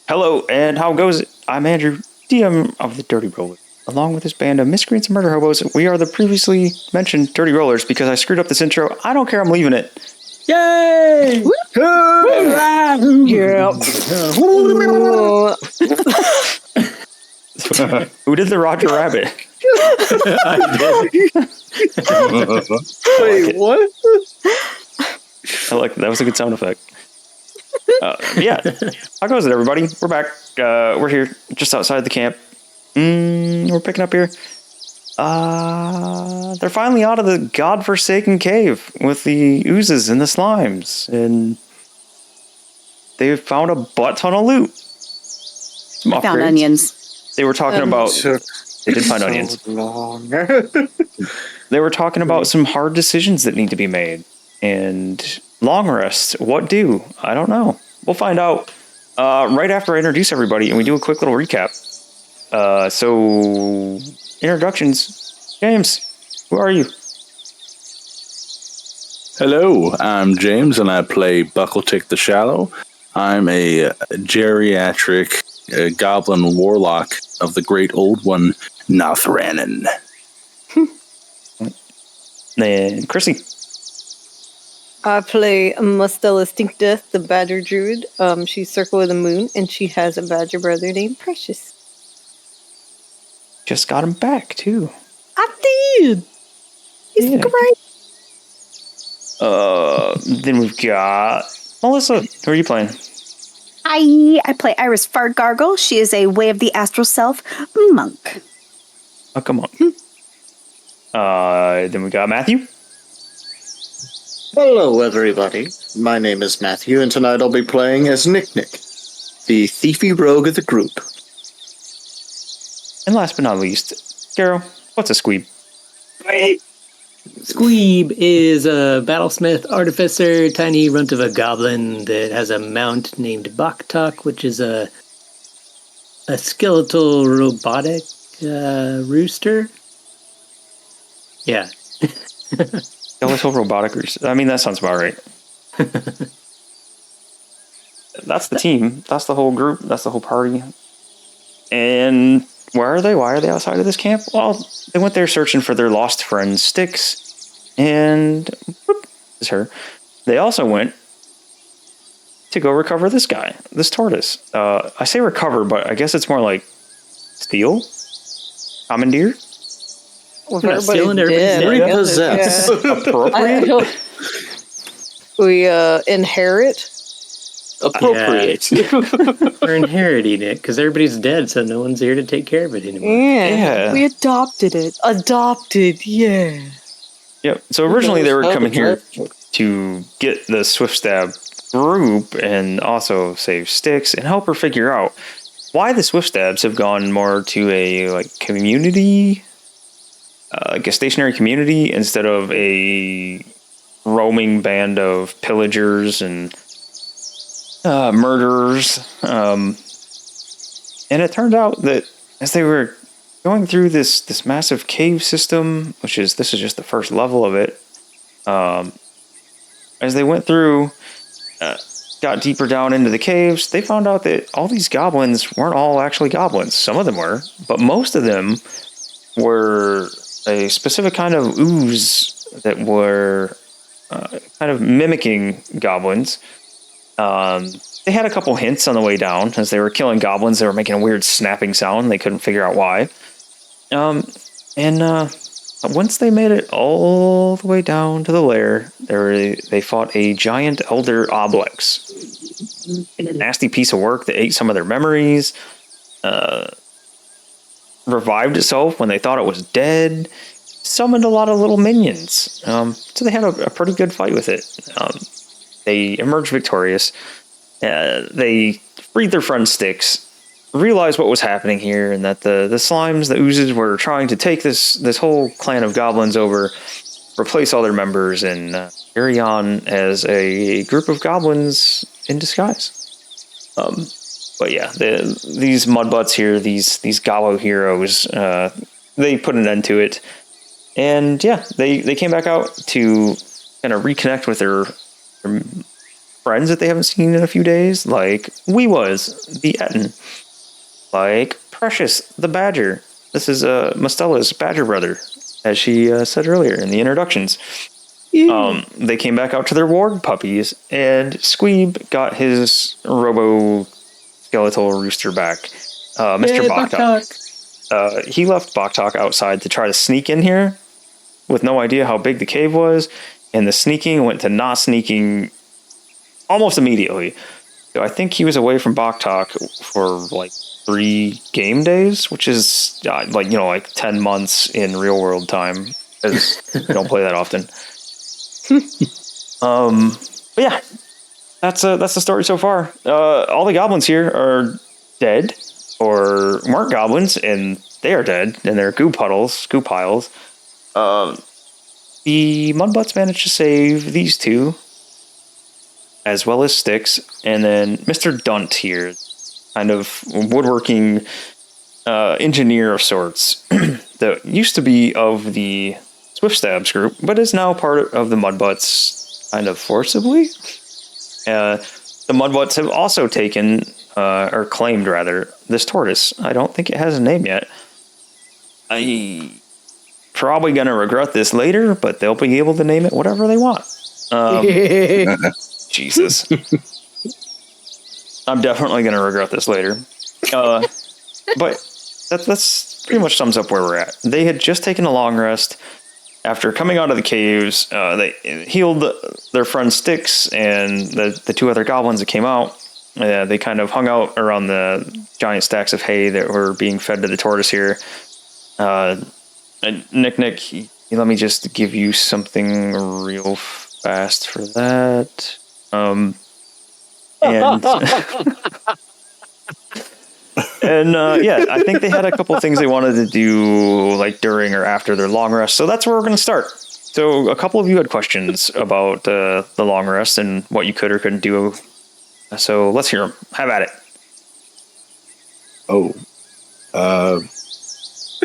Hello, and how goes it? I'm Andrew, DM of the Dirty Rollers. Along with this band of miscreants and murder hobos, we are the previously mentioned Dirty Rollers. Because I screwed up this intro, I don't care, I'm leaving it. Yay! Yeah. Who did the Roger Rabbit? I did. Wait, what? I like that. That was a good sound effect. Yeah. How goes it, everybody? We're back. We're here just outside the camp. We're picking up here. They're finally out of the godforsaken cave with the oozes and the slimes, and they've found a butt ton of loot. I found onions. They were talking about. They did find onions. They were talking about some hard decisions that need to be made, and long rests. What do? I don't know. We'll find out right after I introduce everybody, and we do a quick little recap. So, introductions. James, who are you? Hello, I'm James, and I play Buckletick the Shallow. I'm a geriatric goblin warlock of the great old one, Nothranen. And Chrissy. I play Mustela Stinkdeath, the Badger Druid. She's Circle of the Moon, and she has a badger brother named Precious. Just got him back, too. I did! He's great! Then we've got Melissa. Who are you playing? I play Iris Fardgargle. She is a Way of the Astral Self monk. Oh, come on. Then we got Matthew. Hello, everybody. My name is Matthew, and tonight I'll be playing as Nick, the thiefy rogue of the group. And last but not least, Garo. What's a squeeb? Squeeb is a battlesmith artificer, tiny runt of a goblin that has a mount named Baktak, which is a skeletal robotic rooster. Yeah. Skeletal robotic rooster. I mean, that sounds about right. That's the team. That's the whole group. That's the whole party. And where are they? Why are they outside of this camp? Well, they went there searching for their lost friend, Styx. And whoop, is her. They also went to go recover this guy, this tortoise. I say recover, but I guess it's more like steal? Commandeer? Well, We're not stealing everybody's dead. Repossess. Appropriate? We inherit. Appropriate. We're inheriting it because everybody's dead, so no one's here to take care of it anymore. Yeah. We adopted it. Adopted, yeah. Yep. So originally they were coming here to get the Swiftstab group and also save Styx and help her figure out why the Swiftstabs have gone more to a community, like a stationary community instead of a roaming band of pillagers and murderers. And it turned out that as they were going through this massive cave system, this is just the first level of it, as they went through, got deeper down into the caves, they found out that all these goblins weren't all actually goblins. Some of them were, but most of them were a specific kind of ooze that were kind of mimicking goblins. They had a couple hints on the way down. As they were killing goblins, they were making a weird snapping sound. They couldn't figure out why. Once they made it all the way down to the lair, they fought a giant elder oblex. A nasty piece of work that ate some of their memories. Revived itself when they thought it was dead. Summoned a lot of little minions. So they had a pretty good fight with it. They emerged victorious. They freed their friend Styx, realized what was happening here, and that the slimes, the oozes, were trying to take this whole clan of goblins over, replace all their members, and carry on as a group of goblins in disguise. But yeah, these mudbutts here, these Gallo heroes, they put an end to it. And yeah, they came back out to kind of reconnect with their friends that they haven't seen in a few days, like Wee Was, the Etten, like Precious, the Badger. This is Mustella's Badger brother, as she said earlier in the introductions. They came back out to their warg puppies, and Squeeb got his robo-skeletal rooster back, Mr. Boktok. He left Boktok outside to try to sneak in here with no idea how big the cave was, and the sneaking went to not sneaking almost immediately. So I think he was away from Boktok for like 3 game days, which is like 10 months in real world time, because we don't play that often. But yeah, that's the story so far. All the goblins here are dead, or weren't goblins, and they are dead, and they're goo piles. The Mudbutts managed to save these 2, as well as Styx, and then Mr. Dunt here, kind of woodworking engineer of sorts, that used to be of the Swiftstabs group, but is now part of the Mudbutts, kind of forcibly. The Mudbutts have also taken, or claimed rather, this tortoise. I don't think it has a name yet. I probably gonna regret this later, but they'll be able to name it whatever they want. Jesus. I'm definitely gonna regret this later. But that's pretty much sums up where we're at. They had just taken a long rest. After coming out of the caves, they healed their friend Styx and the 2 other goblins that came out. They kind of hung out around the giant stacks of hay that were being fed to the tortoise here. Nick, let me just give you something real fast for that. I think they had a couple things they wanted to do like during or after their long rest. So that's where we're going to start. So a couple of you had questions about the long rest and what you could or couldn't do. So let's hear them. Have at it.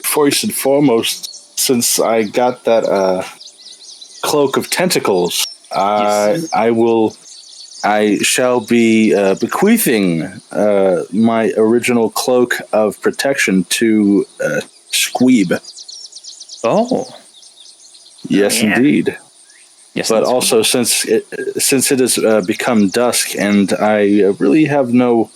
First and foremost, since I got that cloak of tentacles, Yes. I shall be bequeathing my original cloak of protection to Squeeb. Oh. Yes, indeed. Yes, but also since it has become dusk and I really have no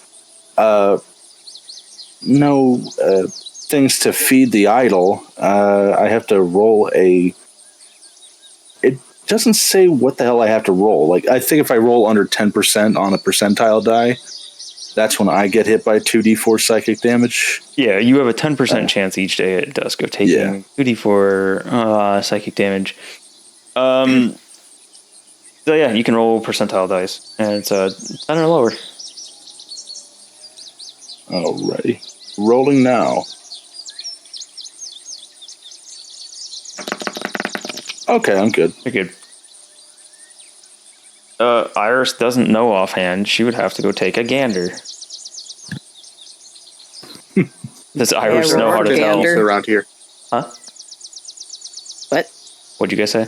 things to feed the idol, I have to roll a... It doesn't say what the hell I have to roll. Like, I think if I roll under 10% on a percentile die, that's when I get hit by 2d4 psychic damage. Yeah, you have a 10% chance each day at dusk of taking 2d4 psychic damage. So yeah, you can roll percentile dice, and it's 10 or lower. Alrighty. Rolling now. Okay, I'm good. You're good. Iris doesn't know offhand. She would have to go take a gander. Does Iris know how to tell? Around here. Huh? What? What'd you guys say?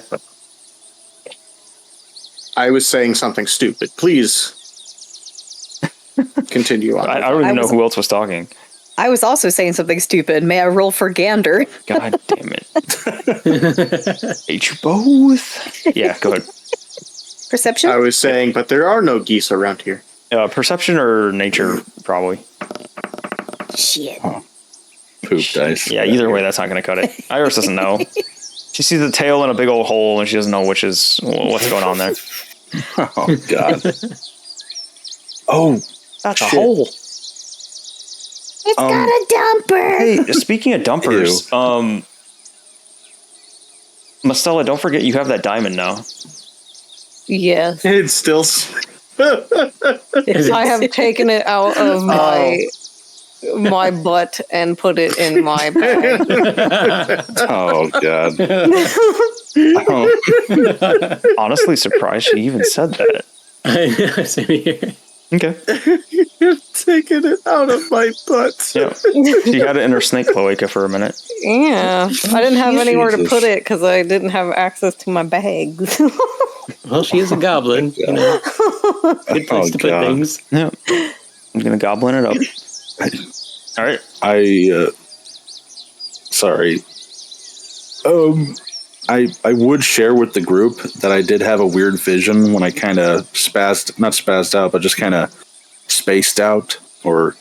I was saying something stupid. Please continue on. I don't even know who else was talking. I was also saying something stupid. May I roll for gander? God damn it. Hate you both. Yeah, go ahead. Perception? I was saying, but there are no geese around here. Perception or nature, probably. Shit. Poop dice. Yeah, either way, that's not going to cut it. Iris doesn't know. She sees the tail in a big old hole, and she doesn't know what's going on there. Oh, God. Oh, that's shit. A hole. It's got a dumper. Hey, speaking of dumpers, Mustella, don't forget you have that diamond now. Yes. It's still... I have taken it out of my butt and put it in my bag. Oh, God. Honestly surprised she even said that. I know, same here. Okay. You've taken it out of my butt. Yeah. She had it in her snake cloaca for a minute. Yeah. I didn't have anywhere to Jesus. put it because I didn't have access to my bags. Well, she is a goblin. You know, good place to put God. things. Yeah, I'm gonna goblin it up. All right. Sorry. I would share with the group that I did have a weird vision when I kind of not spazzed out, but just kind of spaced out or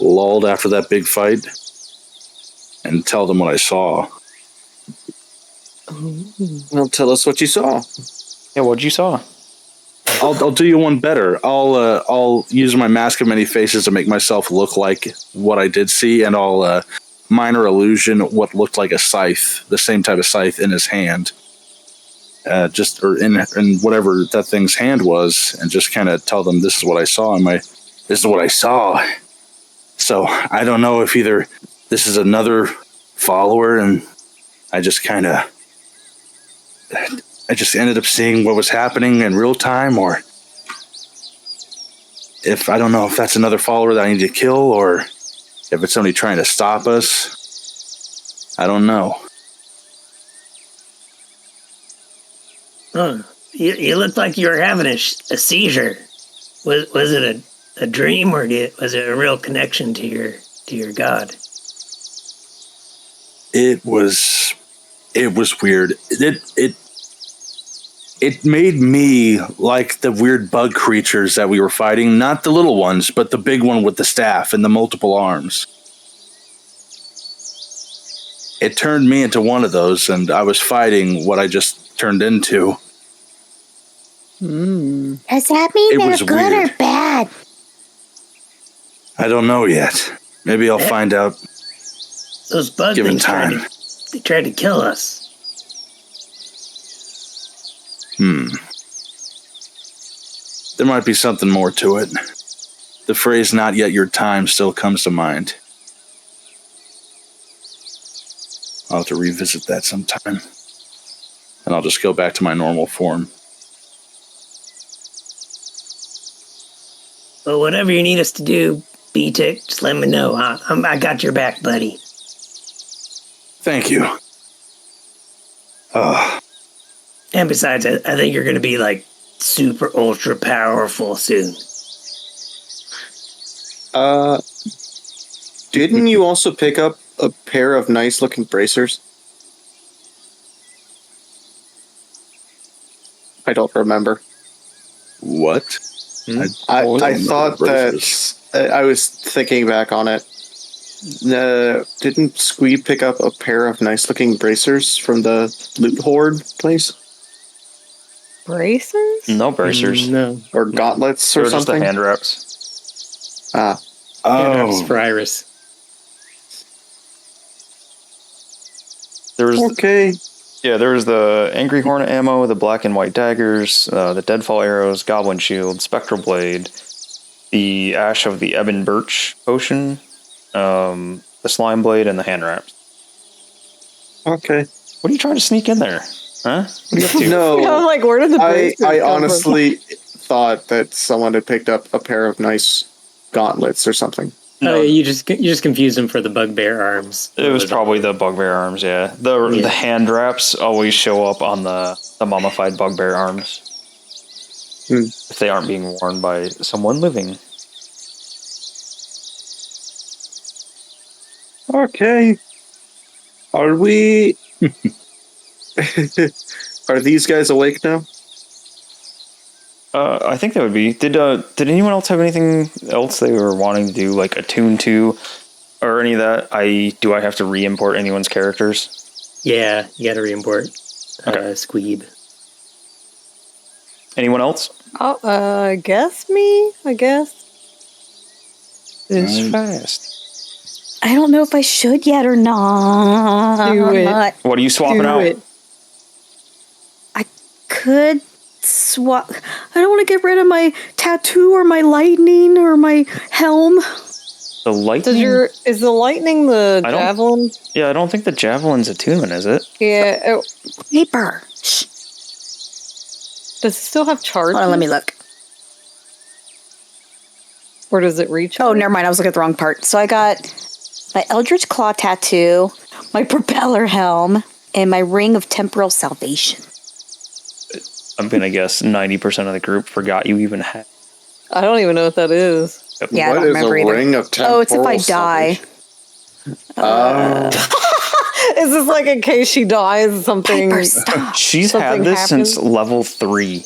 lulled after that big fight, and tell them what I saw. Well, tell us what you saw. Yeah, what'd you saw? I'll do you one better. I'll use my mask of many faces to make myself look like what I did see, and I'll minor illusion what looked like a scythe, the same type of scythe in his hand, in whatever that thing's hand was, and just kind of tell them this is what I saw. This is what I saw. So I don't know if either this is another follower, and I just ended up seeing what was happening in real time, or if I don't know if that's another follower that I need to kill, or if it's somebody trying to stop us. I don't know. Oh, you looked like you were having a seizure. Was it a dream, or was it a real connection to your god? It was weird. It made me like the weird bug creatures that we were fighting, not the little ones, but the big one with the staff and the multiple arms. It turned me into one of those, and I was fighting what I just turned into. Does that mean they're good weird. or bad? I don't know yet. Maybe I'll find out. Those bug Given things time. They tried to kill us. There might be something more to it. The phrase "not yet your time" still comes to mind. I'll have to revisit that sometime. And I'll just go back to my normal form. Well, whatever you need us to do, B-Tick, just let me know. I got your back, buddy. Thank you. And besides, I think you're going to be like super ultra powerful soon. Didn't you also pick up a pair of nice looking bracers? I don't remember. What? I thought that I was thinking back on it. Didn't Squeeb pick up a pair of nice looking bracers from the loot hoard place? Bracers? No bracers. No. Or gauntlets They're or just the something? hand wraps. Ah. Perhaps for Iris. There was Okay. there was the Angry Hornet ammo, the black and white daggers, the Deadfall arrows, Goblin shield, Spectral blade, the Ash of the Ebon Birch potion, the slime blade, and the hand wraps. Okay. What are you trying to sneak in there? Huh? What are you up to? No. I'm like, where did the bracers I come honestly thought that someone had picked up a pair of nice gauntlets or something. No. You just confused them for the bugbear arms. It was probably the bugbear arms, yeah. The hand wraps always show up on the mummified bugbear arms. If they aren't being worn by someone living. Okay. Are we... Are these guys awake now? I think that would be. Did anyone else have anything else they were wanting to do, like attune to, or any of that? Do I have to re-import anyone's characters? Yeah, you got to re-import Squeeb. Anyone else? Oh, I guess. It's fast. I don't know if I should yet or not. Do it. What are you swapping out? I could swap. I don't want to get rid of my tattoo or my lightning or my helm. The lightning? Is the lightning the javelin? Yeah, I don't think the javelin's attunement, is it? Yeah. Paper. Shh. Does it still have charge? Hold on, let me look. Or does it reach? Oh, never mind. I was looking at the wrong part. So I got my Eldritch Claw tattoo, my propeller helm, and my Ring of Temporal Salvation. I'm going to guess 90% of the group forgot you even had. I don't even know what that is. Yeah, I What don't is remember a either. ring of temporal Oh, it's if I die. Is this like in case she dies, something? Piper, stop. She's Something had this happened? since level 3.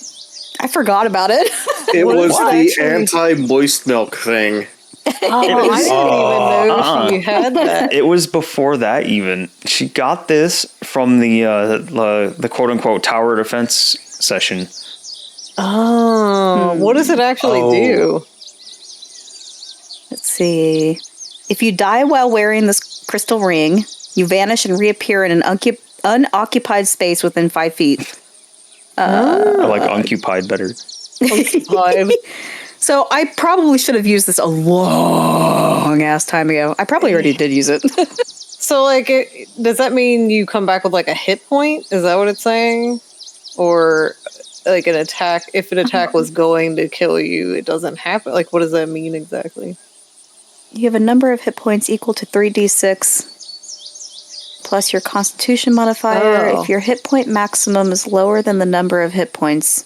I forgot about it. It What- was what the actually? anti-moist milk thing. Oh, I didn't even know she had that. It was before that even. She got this from the quote-unquote tower defense session. Oh, what does it actually do? Let's see. If you die while wearing this crystal ring, you vanish and reappear in an unoccupied space within 5 feet. I like unoccupied better. Five. So I probably should have used this a long ass time ago. I probably already did use it. So, like, does that mean you come back with like a hit point? Is that what it's saying? Or like an attack? If an attack was going to kill you, it doesn't happen. Like, what does that mean exactly? You have a number of hit points equal to 3d6 plus your constitution modifier. Oh. If your hit point maximum is lower than the number of hit points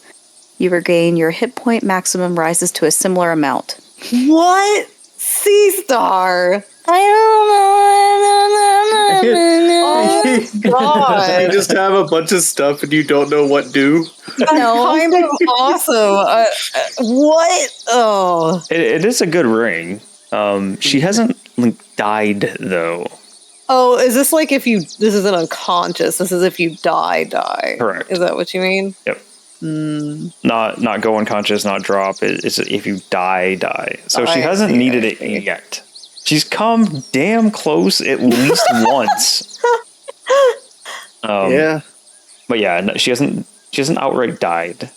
you regain, your hit point maximum rises to a similar amount. What? C-Star. I don't know. God. You just have a bunch of stuff and you don't know what do. No. Kind of awesome. What? Oh. It is a good ring. She hasn't like, died though. Oh, is this like if you... This isn't unconscious. This is if you die. Correct. Is that what you mean? Yep. Not go unconscious, not drop. It's if you die. So she hasn't needed it yet. She's come damn close at least once. Yeah. But yeah, no, she hasn't outright died.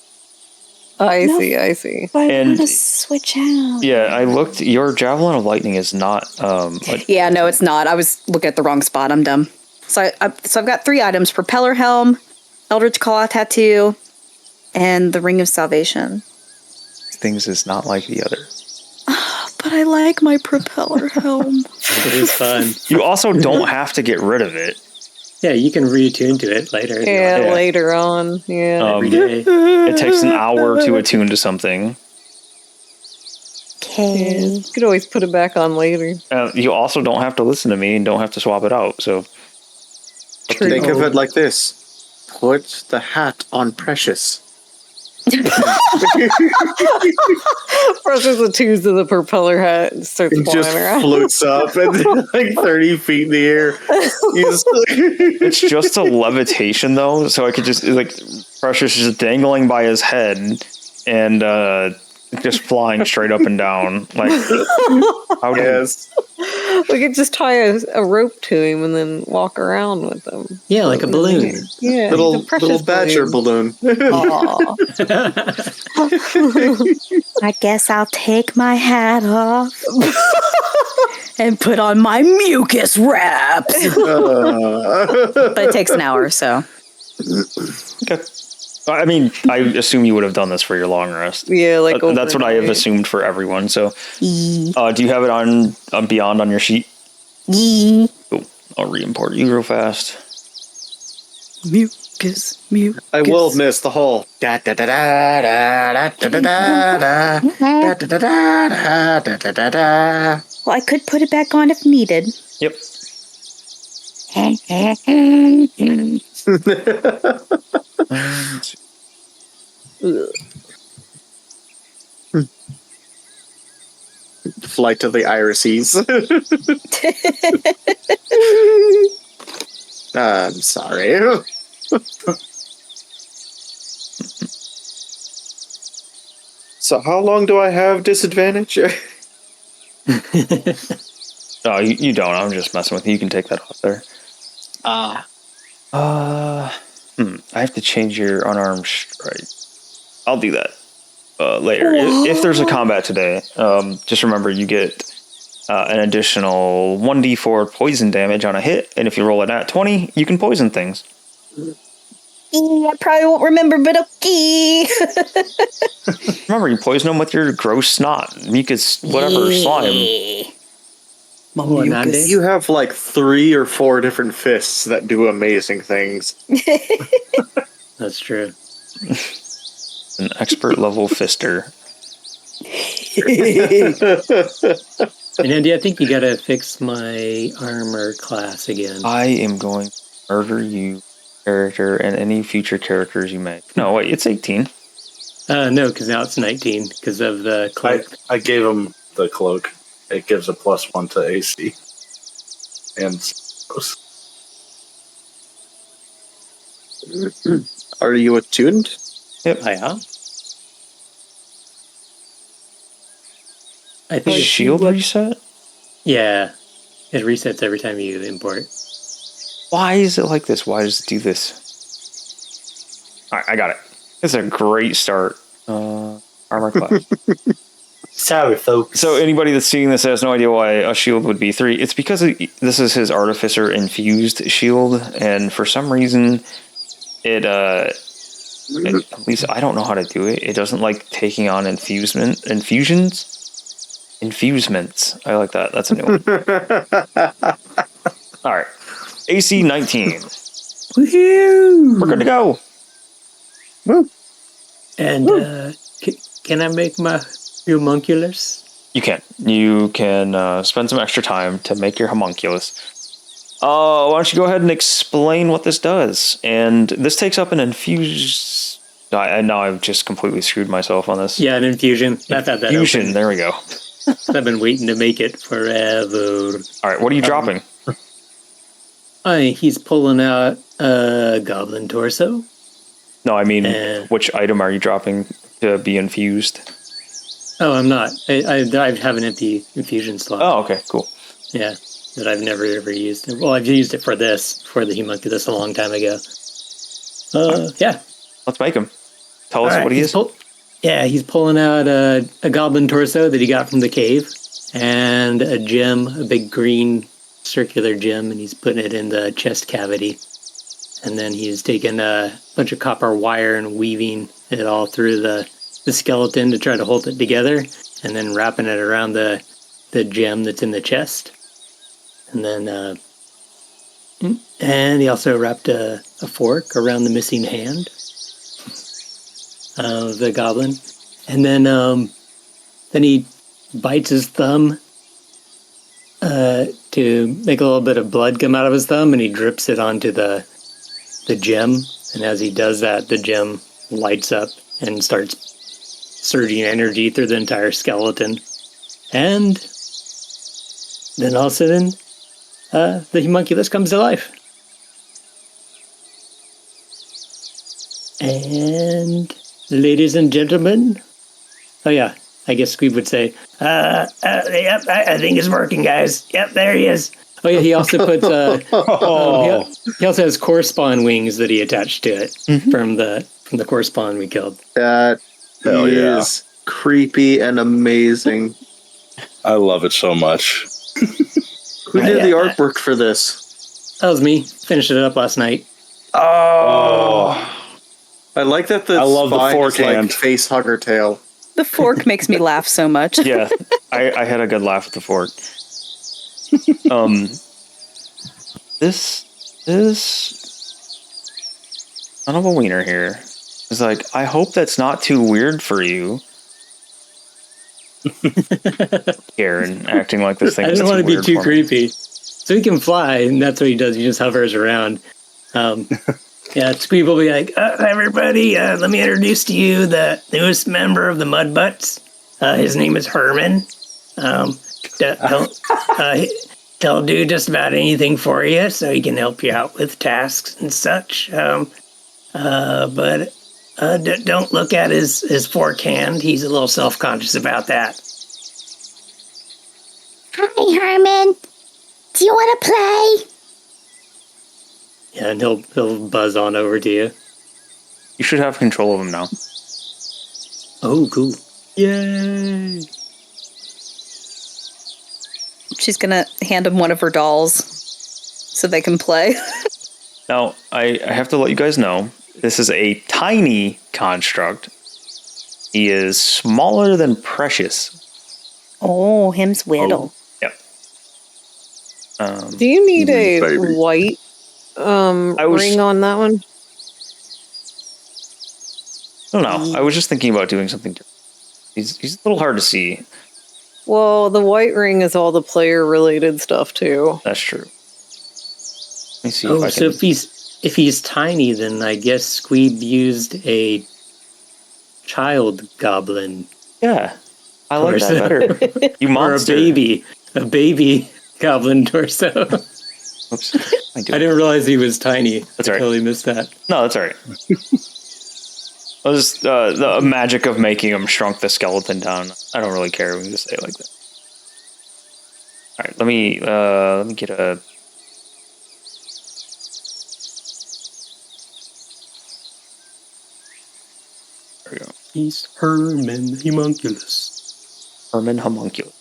I see. I And- want to switch out. Yeah, I looked. Your javelin of lightning is not. Yeah, no, it's not. I was looking at the wrong spot. I'm dumb. So I've got 3 items: propeller helm, eldritch claw tattoo, and the ring of salvation. Things is not like the other. But I like my propeller helm. It is fun. You also don't have to get rid of it. Yeah, you can retune to it later. if you Yeah, want. later on. Yeah. Every day. It takes an hour to attune to something. Okay. You could always put it back on later. You also don't have to listen to me and don't have to swap it out. So Think of it like this. Put the hat on Precious. Presses the twos to the propeller hat and starts It flying just around. floats up and like 30 feet in the air. it's just a levitation though. So I could just like Precious just dangling by his head and just flying straight up and down. Like how do Yes. We could just tie a rope to him and then walk around with him. Yeah, like a balloon. Yeah, Little he's a precious little badger balloon. Aw. I guess I'll take my hat off and put on my mucus wraps. But it takes an hour, so. Okay. I mean, I assume you would have done this for your long rest. Yeah, like That's what I have assumed for everyone. So, do you have it on Beyond on your sheet? Yee. Cool. I'll re-import you real fast. Mucus. I will miss the whole da da da da da da da da da da da da da da da da. Well, I could put it back on if needed. Yep. Flight to the irises. I'm sorry. So how long do I have disadvantage? No, you don't. I'm just messing with you. You can take that off there. I have to change your unarmed strike. I'll do that later. If there's a combat today, just remember you get an additional 1d4 poison damage on a hit, and if you roll it at 20, you can poison things. I probably won't remember, but okay. Remember, you poison them with your gross snot, mucus, whatever, slime. Oh, Nande? You have like 3 or 4 different fists that do amazing things. That's true. An expert level fister. And Andy, I think you gotta fix my armor class again. I am going to murder you, character, and any future characters you make. No, wait, it's 18. No, because now it's 19 because of the cloak. I gave him the cloak. It gives a +1 to AC. And Are you attuned? Yep. I am. I think it's Shield reset? Yeah, it resets every time you import. Why is it like this? Why does it do this? Alright, I got it. It's a great start. Armor class. sorry, folks. So anybody that's seeing this has no idea why a shield would be 3. It's because this is his Artificer infused shield, and for some reason, at least I don't know how to do it. It doesn't like taking on infusions. Infusements. I like that. That's a new one. All right. AC 19. Woohoo! We're good to go. Woo. And can I make my homunculus? You can. You can spend some extra time to make your homunculus. Why don't you go ahead and explain what this does? And this takes up an infuse. Now I've just completely screwed myself on this. Yeah, an infusion. I've had that Infusion. open. There we go. I've been waiting to make it forever. All right. What are you dropping? He's pulling out a goblin torso. No, I mean, which item are you dropping to be infused? Oh, I'm not. I have an empty infusion slot. Oh, okay, cool. Yeah, that I've never ever used. Well, I've used it for the homunculus a long time ago. Yeah. Let's make him. Tell us what he is. He's pulling out a goblin torso that he got from the cave, and a gem, a big green circular gem, and he's putting it in the chest cavity. And then he's taking a bunch of copper wire and weaving it all through the skeleton to try to hold it together, and then wrapping it around the gem that's in the chest. And then and he also wrapped a fork around the missing hand of the goblin. And then he bites his thumb to make a little bit of blood come out of his thumb, and he drips it onto the gem. And as he does that, the gem lights up and starts surging energy through the entire skeleton. And then all of a sudden, the homunculus comes to life. And ladies and gentlemen, oh yeah, I guess Squeeb would say, yep, I think it's working, guys. Yep, there he is. Oh yeah, he also puts he also has core spawn wings that he attached to it from the core spawn we killed. That is creepy and amazing. I love it so much. Who did the artwork for this? That was me. Finished it up last night. Oh. I like that the I love the spine is forehand. like face hugger tail. The fork makes me laugh so much. Yeah, I had a good laugh with the fork. This son of a wiener here is like, I hope that's not too weird for you. Karen acting like this thing. I is didn't want to be weird too for me. creepy. So he can fly, and that's what he does. He just hovers around. Yeah, Squeeb will be like, everybody, let me introduce to you the newest member of the Mudbutts. His name is Herman. He'll do just about anything for you, so he can help you out with tasks and such. But don't look at his forehand. He's a little self-conscious about that. Hi, Herman. Do you want to play? Yeah, and he'll buzz on over to you. You should have control of him now. Oh, cool. Yay! She's gonna hand him one of her dolls so they can play. Now, I have to let you guys know, this is a tiny construct. He is smaller than Precious. Oh, him's whittle. Yep. Do you need a baby. white ring on that one? don't know. I was just thinking about doing something different. He's a little hard to see. Well, the white ring is all the player-related stuff, too. That's true. Let me see Oh, if I so can... if he's tiny, then I guess Squeeb used a child goblin. Yeah. I like that better. You monster. Or a baby goblin torso. Oops. I didn't realize he was tiny. That's I right. totally missed that. No, that's all right. I was the magic of making him shrunk the skeleton down. I don't really care when you say it like that. All right, let me get a... There we go. He's Herman Homunculus. Herman Homunculus.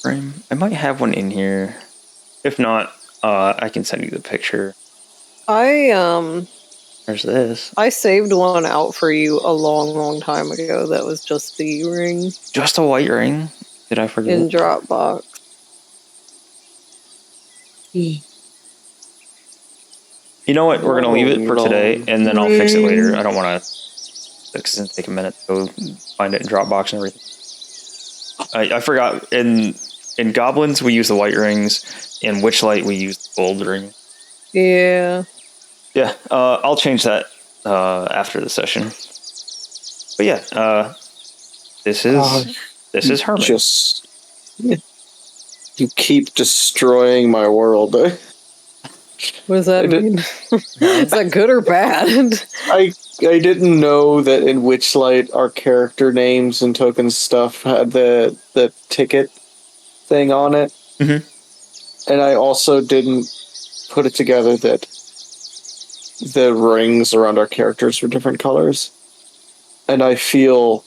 Frame. I might have one in here. If not, I can send you the picture. There's this. I saved one out for you a long time ago that was just the ring. Just a white ring? Did I forget? In Dropbox. You know what? We're going to leave it for today, and then I'll fix it later. I don't want to... It's going to take a minute to go find it in Dropbox and everything. I forgot. In Goblins, we use the white rings. In Witchlight, we use the gold ring. Yeah. Yeah, I'll change that after the session. But yeah, this is Herman. Just you keep destroying my world. What does that mean? Is that good or bad? I didn't know that in Witchlight our character names and token stuff had the ticket thing on it. Mm-hmm. And I also didn't put it together that the rings around our characters were different colors. And I feel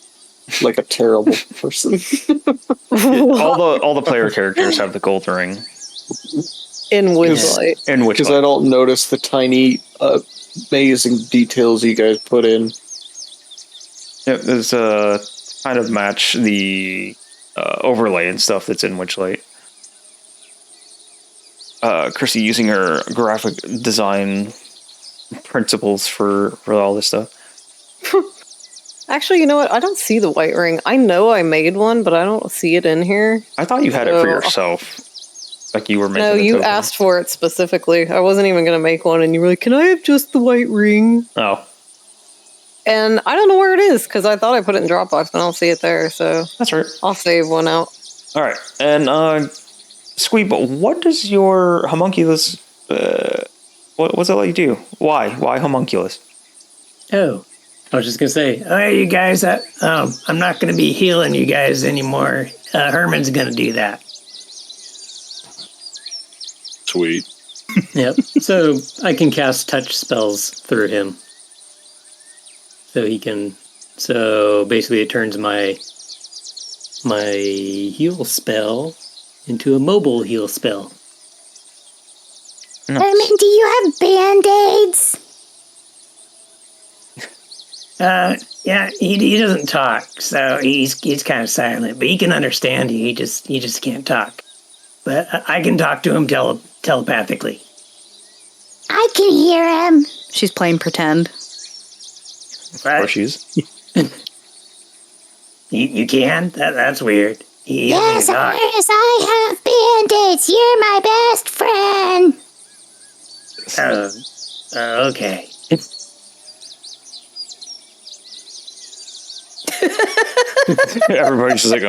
like a terrible person. all the player characters have the gold ring. In Witchlight. In Witchlight. Because I don't notice the tiny, amazing details you guys put in. Yeah, there's kind of match the overlay and stuff that's in Witchlight. Chrissy using her graphic design principles for all this stuff. Actually, you know what? I don't see the white ring. I know I made one, but I don't see it in here. I thought you had it for yourself. Like you were making. No, you token. asked for it specifically. I wasn't even going to make one, and you were like, "Can I have just the white ring?" Oh. And I don't know where it is, because I thought I put it in Dropbox, but I don't see it there, so... That's right. I'll save one out. Alright, and, Squeeb, what does your homunculus, what's it let you do? Why? Why homunculus? Oh, I was just going to say, all right, you guys, I'm not going to be healing you guys anymore. Herman's going to do that. Sweet. Yep. So I can cast touch spells through him. So basically it turns my heal spell into a mobile heal spell. Nice. Herman, do you have Band-Aids? Yeah, he doesn't talk, so he's kind of silent, but he can understand you. He just can't talk. But I can talk to him telepathically. I can hear him. She's playing pretend. Or she's. You can? That's weird. Yes, I have Band-Aids. You're my best friend. Okay. Everybody's just like,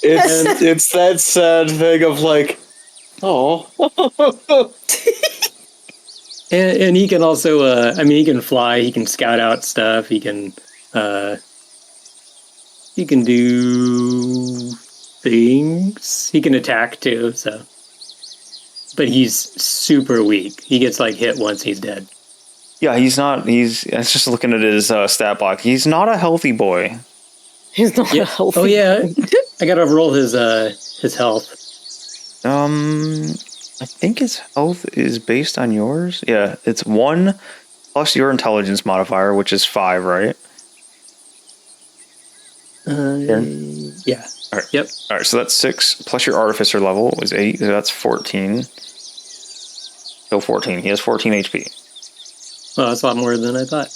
It's that sad thing of like, oh. And he can also, he can fly, he can scout out stuff, he can do things. He can attack too, so. But he's super weak. He gets hit once, he's dead. Yeah, I was just looking at his stat block. He's not a healthy boy. He's not a healthy. Oh yeah, I gotta roll his health. I think his health is based on yours. Yeah, it's 1 plus your intelligence modifier, which is 5, right? Yeah. All right. Yep. All right, so that's 6 plus your artificer level was 8. So that's 14. Still 14. He has 14 HP. Well, that's a lot more than I thought.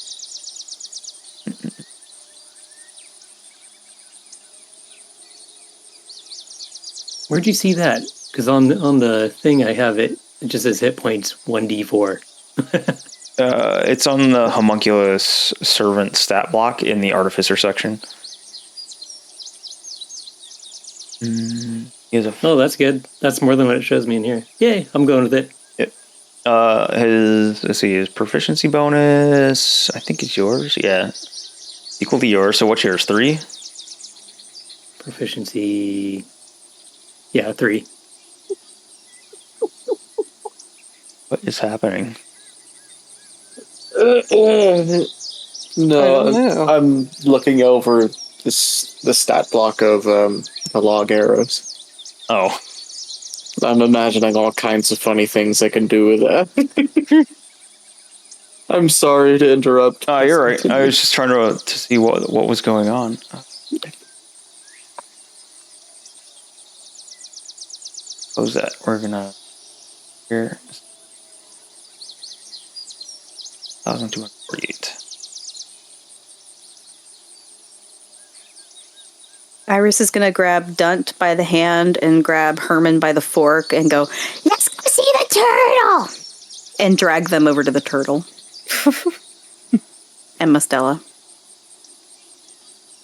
Where'd you see that? Because on the thing I have it just says hit points 1d4. It's on the homunculus servant stat block in the artificer section. He has a Oh, that's good. That's more than what it shows me in here. Yay, I'm going with it. his proficiency bonus, I think it's yours. Yeah. Equal to yours. So what's yours? 3? Proficiency. Yeah, 3. What is happening? I don't know. I'm looking over the stat block of the log arrows. Oh. I'm imagining all kinds of funny things I can do with that. I'm sorry to interrupt. Oh, you're right. I was just trying to see what was going on. Close that. We're gonna here. 1,248. Iris is going to grab Dunt by the hand and grab Herman by the fork and go, Let's go see the turtle. and drag them over to the turtle. And Mustela.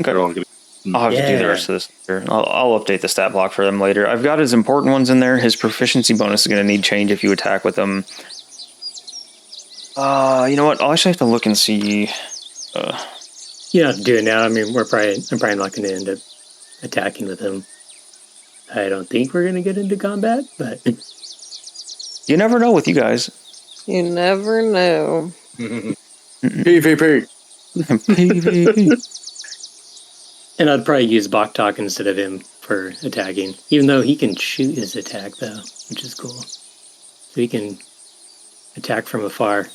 Okay. They're all gonna- I'll have to do the rest of this later. I'll update the stat block for them later. I've got his important ones in there. His proficiency bonus is going to need change if you attack with them. You know what? I'll actually have to look and see. You don't have to do it now. I mean, I'm probably not going to end up attacking with him. I don't think we're going to get into combat, but You never know with you guys. You never know. PvP. and I'd probably use Boktok instead of him for attacking, even though he can shoot his attack though, which is cool. So he can attack from afar.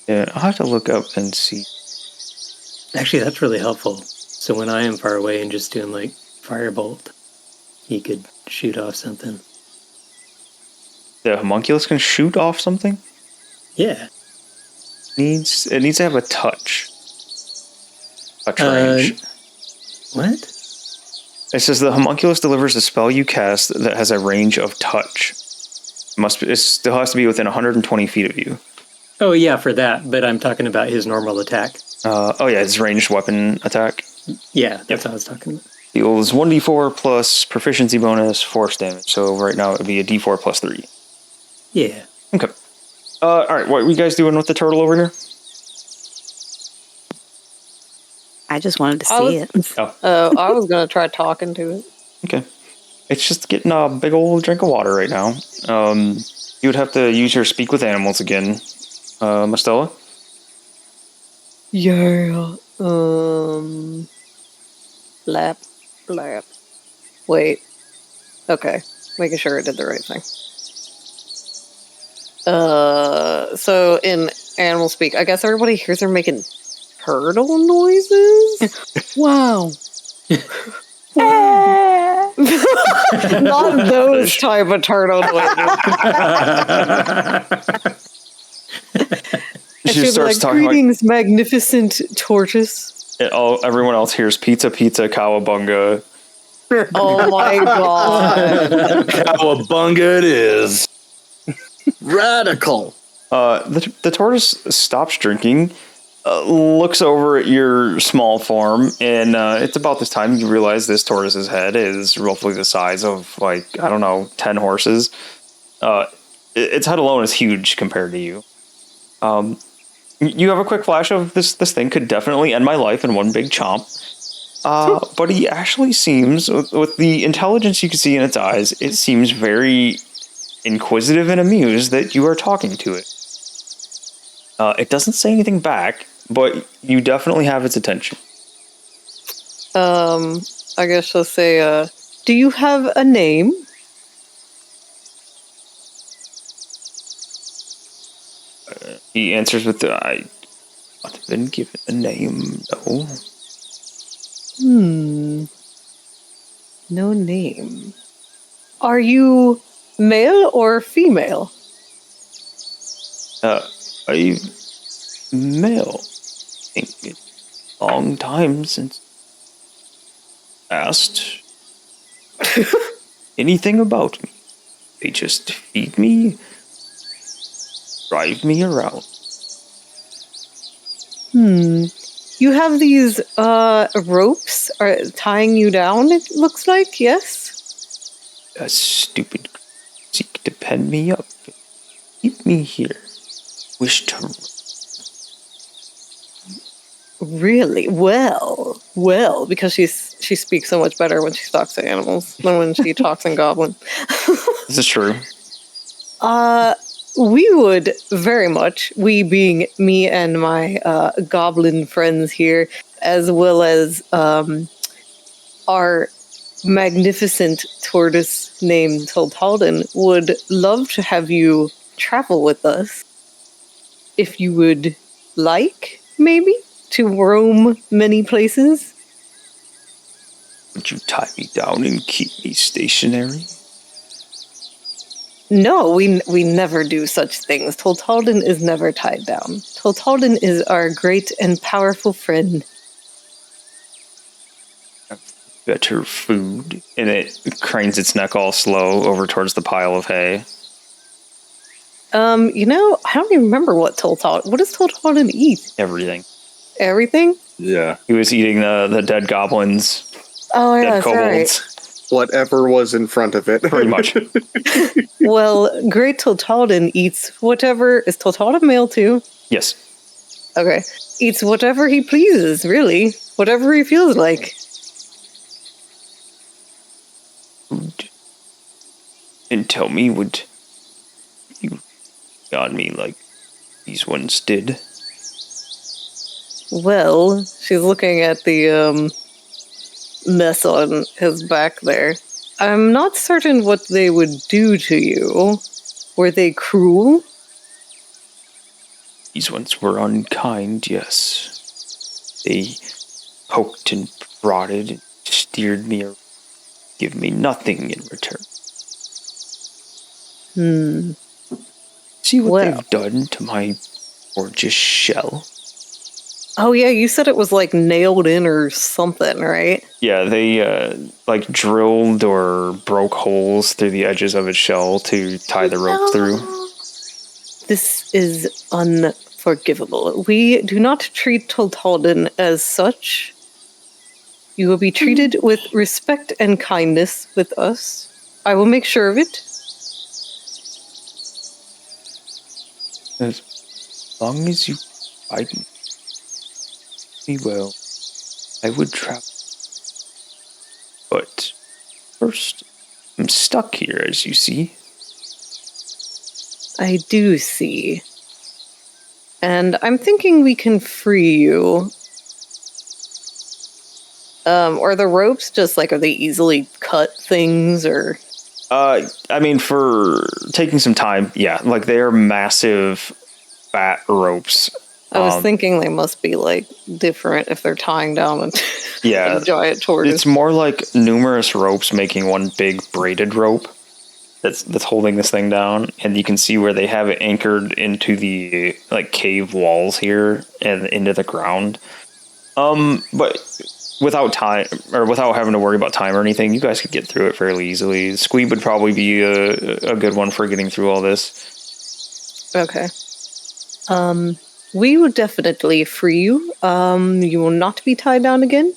Yeah, I'll have to look up and see. Actually, that's really helpful. So when I am far away and just doing like firebolt, he could shoot off something. The homunculus can shoot off something? Yeah. It needs to have a touch. Touch range. What? It says the homunculus delivers a spell you cast that has a range of touch. It still has to be within 120 feet of you. Oh yeah, for that. But I'm talking about his normal attack. Oh yeah, his ranged weapon attack. Yeah, that's what I was talking about. Deals 1d4 plus proficiency bonus force damage. So right now it would be a d4 plus 3. Yeah. Okay. Alright, what are you guys doing with the turtle over here? I just wanted to see it. I was going to try talking to it. Okay. It's just getting a big old drink of water right now. You would have to use your speak with animals again. Mustela? Yeah. Lap. Wait. Okay. Making sure I did the right thing. So in animal speak, I guess everybody hears her making turtle noises? Wow. Not those type of turtle noises. She starts talking greetings, magnificent tortoise. Everyone else hears pizza, cowabunga. Oh my god. Cowabunga it is. Radical. The tortoise stops drinking, looks over at your small form, and it's about this time you realize this tortoise's head is roughly the size of, 10 horses. Its head alone is huge compared to you. You have a quick flash of this thing could definitely end my life in one big chomp. But he actually seems, with the intelligence you can see in its eyes, it seems very inquisitive and amused that you are talking to it. It doesn't say anything back, but you definitely have its attention. I guess I'll say, do you have a name? He answers with I have been given a name, no. No name. Are you male or female? I'm male. I think it's a long time since asked anything about me. They just feed me, drive me around. You have these ropes are tying you down, it looks like, yes? A stupid seek to pen me up. Keep me here. Wish to... Really? Well, because she speaks so much better when she talks to animals than when she talks in Goblin. This is true. We would very much, we being me and my Goblin friends here, as well as our magnificent tortoise named Toltalden, would love to have you travel with us. If you would like, maybe? To roam many places? Would you tie me down and keep me stationary? No, we never do such things. Toltalden is never tied down. Toltalden is our great and powerful friend. Better food. And it cranes its neck all slow over towards the pile of hay. I don't even remember what does Toltalden eat? Everything. Everything? Yeah. He was eating the dead goblins. Oh, yeah, Dead that's kobolds. right. Whatever was in front of it. Pretty much. Well, great Toltalden eats whatever. Is Toltalden male too? Yes. Okay. Eats whatever he pleases, really. Whatever he feels like. Food. And tell me, would you on me like these ones did? Well, she's looking at the mess on his back there. I'm not certain what they would do to you. Were they cruel? These ones were unkind, yes. They poked and prodded and steered me around. Give me nothing in return. See what they've done to my gorgeous shell? Oh yeah, you said it was like nailed in or something, right? Yeah, they like drilled or broke holes through the edges of its shell to tie the rope through. This is unforgivable. We do not treat Toltalden as such. You will be treated with respect and kindness with us. I will make sure of it. As long as you guide me well, I would travel. But first, I'm stuck here, as you see. I do see. And I'm thinking we can free you. Are the ropes just like, are they easily cut things or? I mean, for taking some time, yeah, like they are massive, fat ropes. I was thinking they must be like different if they're tying down a giant tortoise. It's more like numerous ropes making one big braided rope that's holding this thing down, and you can see where they have it anchored into the like cave walls here and into the ground. But without time or without having to worry about time or anything, you guys could get through it fairly easily. Squeeb would probably be a good one for getting through all this. Okay. We will definitely free you. You will not be tied down again.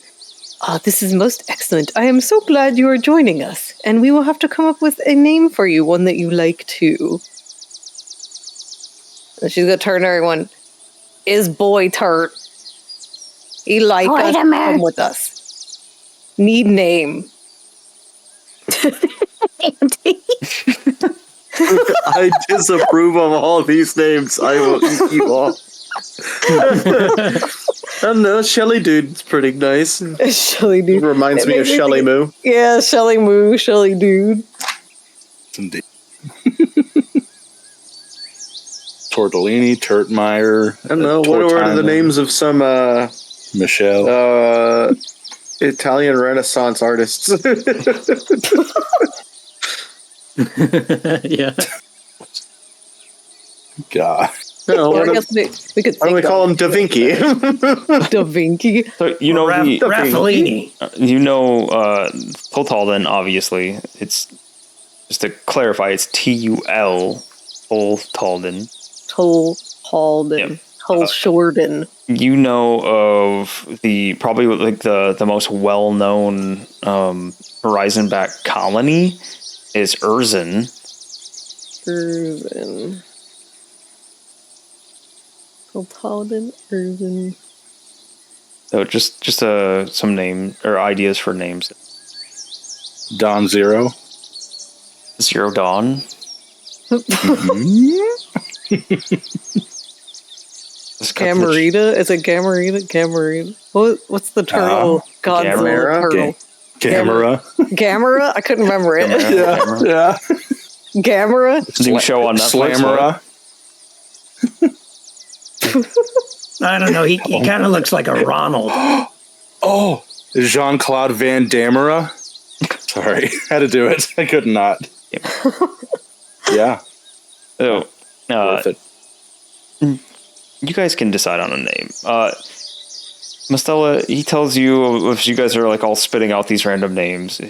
This is most excellent. I am so glad you are joining us, and we will have to come up with a name for you, one that you like too. And she's gonna turn to everyone. Is boy Turt? He like us. Come with us. Need name. I disapprove of all these names. I will eat you all. I don't know, Shelly Dude's pretty nice. Shelly Dude. Reminds me of Shelly Moo. Yeah, Shelly Moo, Shelly Dude. Indeed. Tortellini, Turtmeyer. I don't know, what are the names of some Michelle. Italian Renaissance artists? Yeah. God. No, Well, I what guess we could why don't we think call him of Da Vinci? Da Vinci. So you know Raffaellini. Toltalden, obviously. It's just to clarify, it's T-U-L Toltalden. Halden. Shorden. You know of probably like the most well-known horizonback colony is Urzen. Urzen. Halden. Urzen. So just some name or ideas for names. Dawn Zero. Zero Dawn. Gamarita? Is it Gamarita? Gamarita? What's the turtle? Godzilla turtle. Gamera. Gamera? I couldn't remember it. Yeah. Gamera? New show on Netflix. Slamera. I don't know. He kind of looks like a Ronald. Oh, Jean-Claude Van Dammera. Sorry, had to do it. I could not. Yeah. So, Worth it. you guys can decide on a name. Mastella, he tells you if you guys are like all spitting out these random names.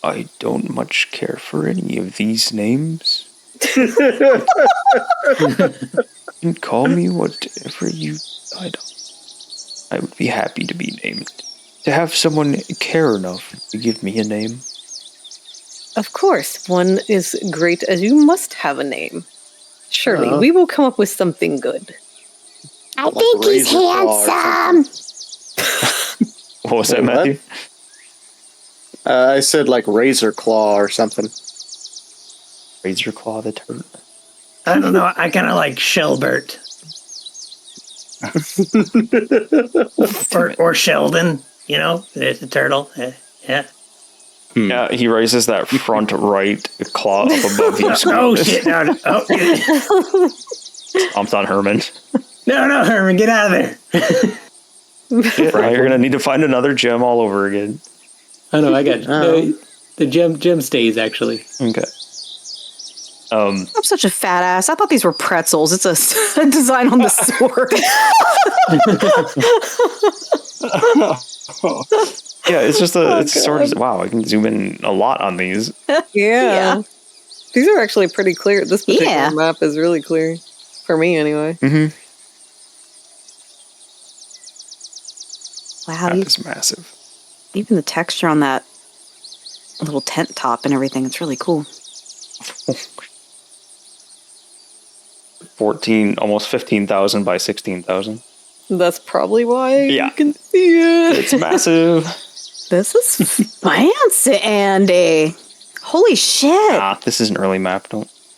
I don't much care for any of these names. You can call me whatever you decide on. I would be happy to be named. To have someone care enough to give me a name. Of course, one is great as you must have a name. Surely, we will come up with something good. I think he's Razor Claw or handsome. What was that, Wait, what? Matthew? I said like Razor Claw or something. Razor Claw the turtle. I don't know. I kind of like Shelbert. or Sheldon, you know, the turtle. Yeah. Yeah, he raises that front right claw up above you. Oh, shit. No. Stomps on Herman. No, Herman, get out of there. Now you're gonna need to find another gem all over again. Oh no, I got the gem stays actually. Okay. I'm such a fat ass. I thought these were pretzels. It's a design on the sword. Yeah, it's just it's sort of wow. I can zoom in a lot on these. Yeah. These are actually pretty clear. This particular map is really clear. For me, anyway. Mm-hmm. Wow, That is massive. even the texture on that little tent top and everything, it's really cool. almost 15,000 by 16,000. That's probably why Yeah. you can see it. It's massive. This is fancy, Andy. Holy shit. This is an early map.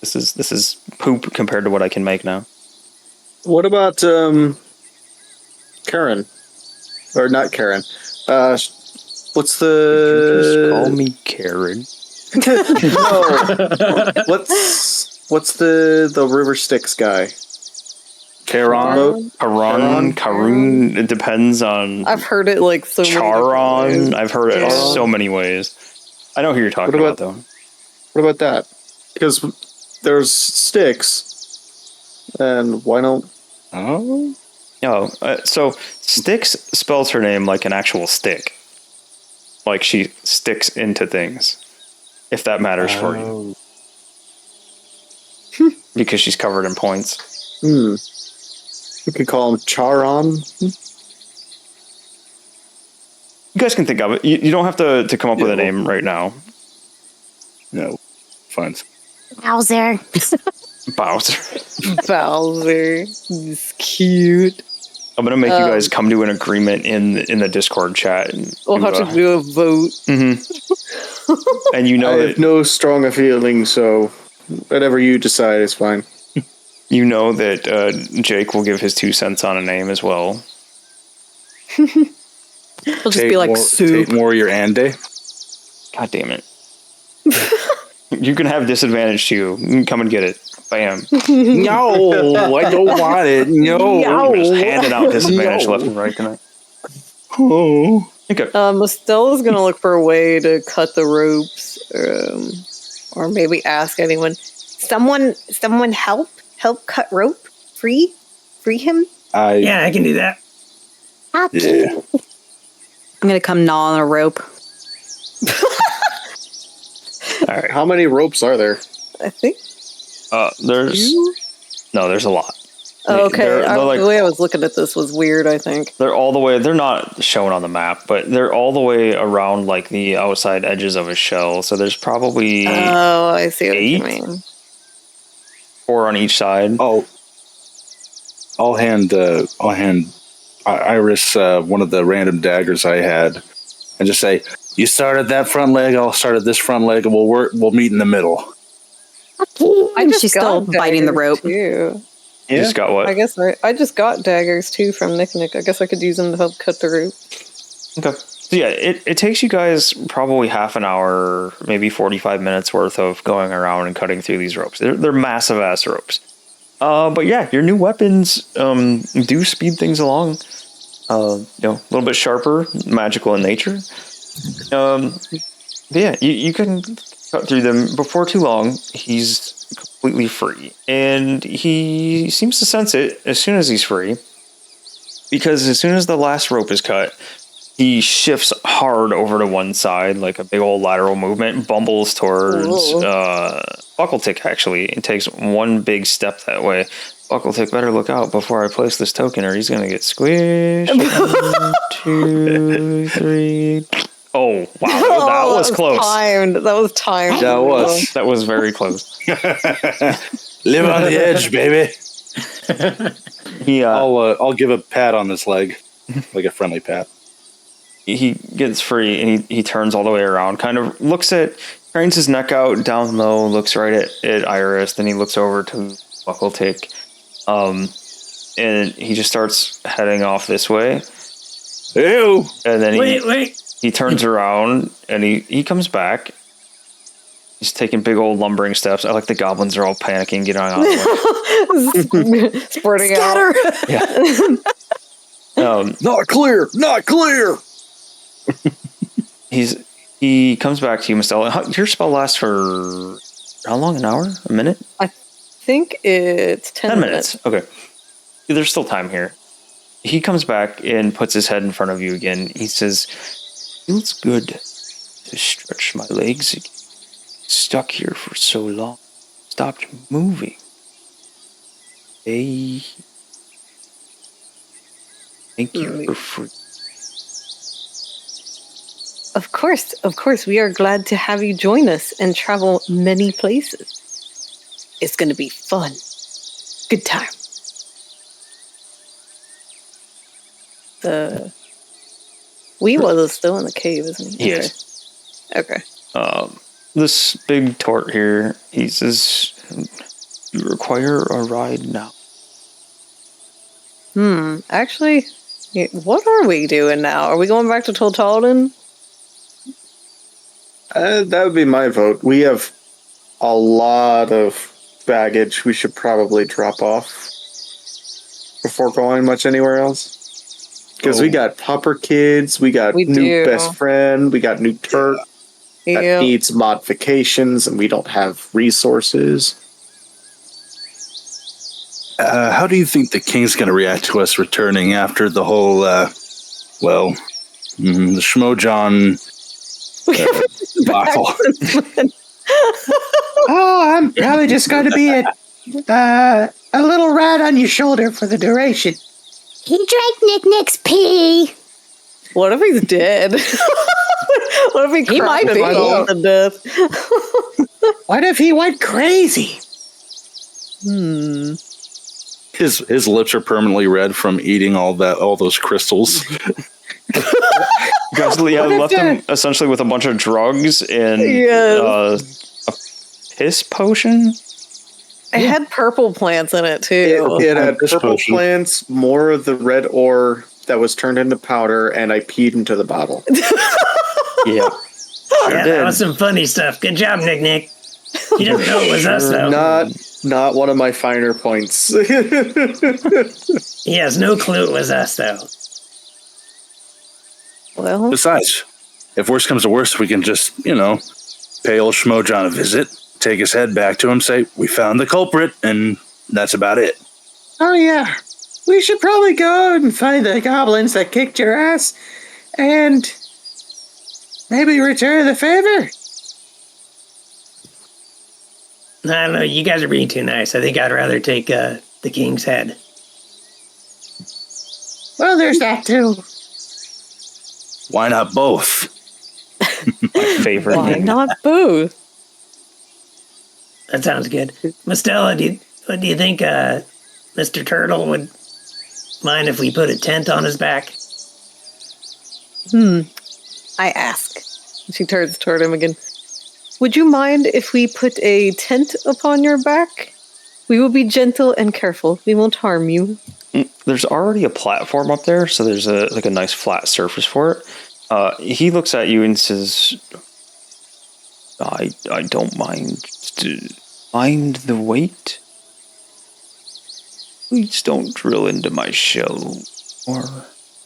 This is poop compared to what I can make now. What about Karen? Or not Karen? What's Just call the? me Karen. No. What's the River Styx guy? Charon. Karun. It depends on. I've heard it like so many different Charon. ways. I've heard it so many ways. I know who you're talking about, though. What about that? Because there's Styx, and why don't? Oh. So Styx spells her name like an actual stick. Like she sticks into things. If that matters for you. Because she's covered in points. We could call him Charon. You guys can think of it. You don't have to come up with a name right now. No. Fine. Bowser. Bowser. Bowser. He's cute. I'm gonna make you guys come to an agreement in the Discord chat. We'll have to do a vote. Mm-hmm. And you know I that have no strong feeling, so whatever you decide is fine. you know that Jake will give his 2 cents on a name as well. It'll just be like soup. Tate Warrior Andy. God damn it. You can have disadvantage too. You can come and get it. Bam. No, I don't want it. No. I'm just handing out disadvantage left and right tonight. Oh. Okay. Estella's gonna look for a way to cut the ropes or maybe ask anyone. Someone help cut rope. Free him. Yeah, I can do that. Yeah. I'm gonna come gnaw on a rope. All right. How many ropes are there? I think. There's a lot. Oh, okay, They're like, the way I was looking at this was weird. I think they're all the way. They're not shown on the map, but they're all the way around like the outside edges of his shell. So there's probably Oh, I see what you 8? mean. 4 on each side. I'll hand Iris one of the random daggers I had, and just say, "You started that front leg. I'll start at this front leg, and we'll meet in the middle." She's still biting the rope. Too. You just got what? I guess I just got daggers too from Nick. I guess I could use them to help cut the rope. Okay. So yeah, it takes you guys probably half an hour, maybe 45 minutes worth of going around and cutting through these ropes. They're massive ass ropes. But yeah, your new weapons do speed things along. A little bit sharper, magical in nature. But yeah, you can cut through them before too long. He's completely free, and he seems to sense it as soon as he's free, because as soon as the last rope is cut, he shifts hard over to one side, like a big old lateral movement, bumbles towards Buckletick, actually, and takes one big step that way. Buckletick better look out before I place this token, or he's going to get squished. 1, 2, 3... Oh, wow. That was close. Timed. That was timed. That was very close. Live on the edge, baby. I'll give a pat on this leg, like a friendly pat. He gets free, and he turns all the way around, kind of cranes his neck out down low, looks right at Iris, then he looks over to Buckletick, and he just starts heading off this way. Ew! And then Wait. he turns around, and he comes back. He's taking big old lumbering steps. I like the goblins are all panicking, getting on the way. Spreading out. Yeah. Not clear! Not clear! He comes back to you, Mistella. Your spell lasts for how long? An hour? A minute? I think it's 10 minutes. Okay. There's still time here. He comes back and puts his head in front of you again. He says, "Feels good to stretch my legs again. Stuck here for so long. Stopped moving. Thank you for free." Of course, we are glad to have you join us and travel many places. It's going to be fun. Good time. Weewell is still in the cave, isn't he? He is. Okay. This big tort here, he says, "You require a ride now." Actually, what are we doing now? Are we going back to Toltalden? That would be my vote. We have a lot of baggage we should probably drop off before going much anywhere else. Because we got pupper kids, we got new best friend, we got new Turk that needs modifications, and we don't have resources. How do you think the king's going to react to us returning after the whole, the Schmojon debacle? Oh, I'm probably just going to be a little rat on your shoulder for the duration. He drank Nick's pee. What if he's dead? What if he might be to death? What if he went crazy? His lips are permanently red from eating all those crystals. Guys, left him essentially with a bunch of drugs and a piss potion. It had purple plants in it too. It had purple plants, more of the red ore that was turned into powder, and I peed into the bottle. Yeah. That was some funny stuff. Good job, Nick. You didn't know it was us, though. Not one of my finer points. He has no clue it was us, though. Well, Besides, if worse comes to worse, we can just, pay old Schmojon a visit. take his head back to him, say, we found the culprit, and that's about it. Oh, yeah. We should probably go and find the goblins that kicked your ass and maybe return the favor. I don't know. You guys are being too nice. I think I'd rather take the king's head. Well, there's that too. Why not both? My favorite. Why not both? That sounds good. Mastella, what do you think Mr. Turtle would mind if we put a tent on his back? I ask. She turns toward him again. Would you mind if we put a tent upon your back? We will be gentle and careful. We won't harm you. There's already a platform up there, so there's a nice flat surface for it. He looks at you and says, I don't mind. Mind the weight? Please don't drill into my shell. Or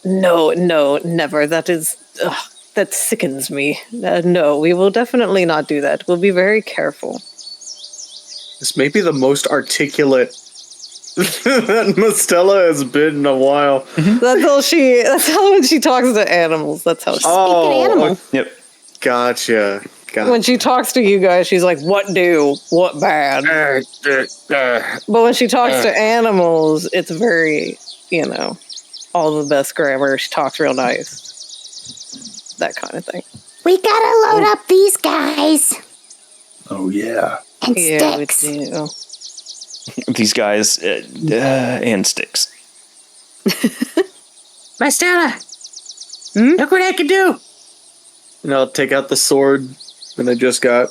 No, never. That sickens me. No, we will definitely not do that. We'll be very careful. This may be the most articulate that Mastella has been in a while. That's how when she talks to animals. That's how she Oh, Yep. gotcha. When she talks to you guys, she's like, what do? What bad? But when she talks to animals, it's very, all the best grammar. She talks real nice. That kind of thing. We gotta load up these guys. Oh, yeah. And Yeah, we sticks. do. These guys and sticks. Mastella, look what I can do. And I'll take out the sword that I just got,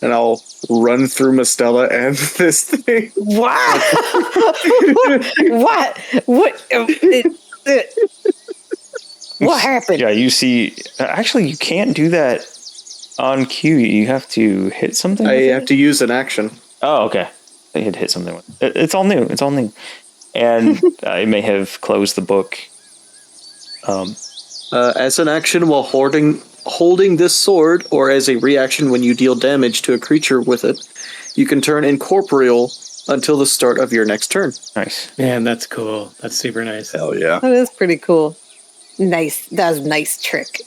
and I'll run through Mastella and this thing. What? What? What happened? Yeah, you see. Actually, you can't do that on cue. You have to hit something. I with it? have to use an action. Oh, okay. They had hit something with it. It's all new. It's all new. And I may have closed the book. As an action while holding this sword, or as a reaction when you deal damage to a creature with it, you can turn incorporeal until the start of your next turn. Nice. Man, that's cool. That's super nice. Hell yeah. That is pretty cool. Nice. That was a nice trick.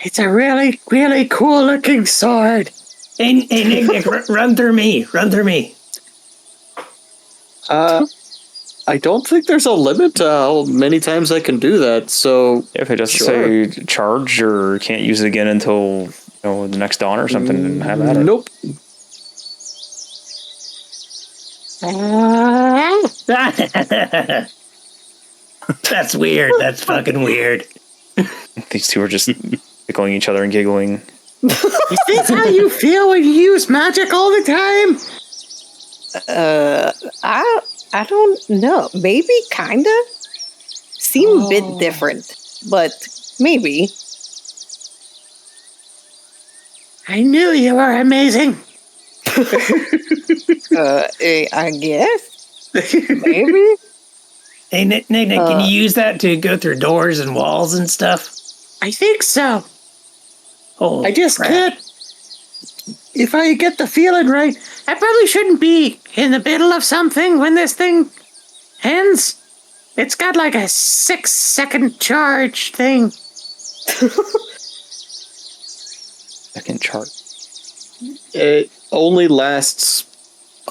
It's a really, really cool looking sword. Hey, Nick, run through me. Run through me. I don't think there's a limit to how many times I can do that, so... If it doesn't Sure. say charge or can't use it again until the next dawn or something, then have at it. Nope. That's weird. That's fucking weird. These two are just tickling each other and giggling. Is this how you feel when you use magic all the time? I don't know. Maybe, kinda. Seem a bit different, but maybe. I knew you were amazing. I guess. Maybe. Hey, Nick, can you use that to go through doors and walls and stuff? I think so. Holy I just crap. can't. If I get the feeling right, I probably shouldn't be in the middle of something when this thing ends. It's got like a 6-second charge thing. Second chart. It only lasts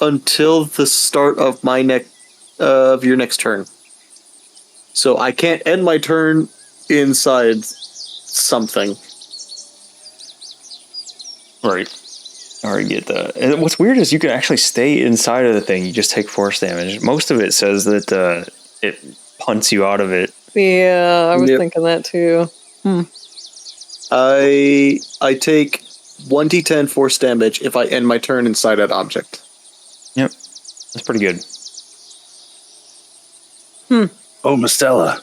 until the start of your next turn. So I can't end my turn inside something. Right. I already get that. And what's weird is you can actually stay inside of the thing. You just take force damage. Most of it says that it punts you out of it. Yeah, I was Yep. thinking that too. I take 1d10 force damage if I end my turn inside that object. Yep. That's pretty good. Oh, Mastella,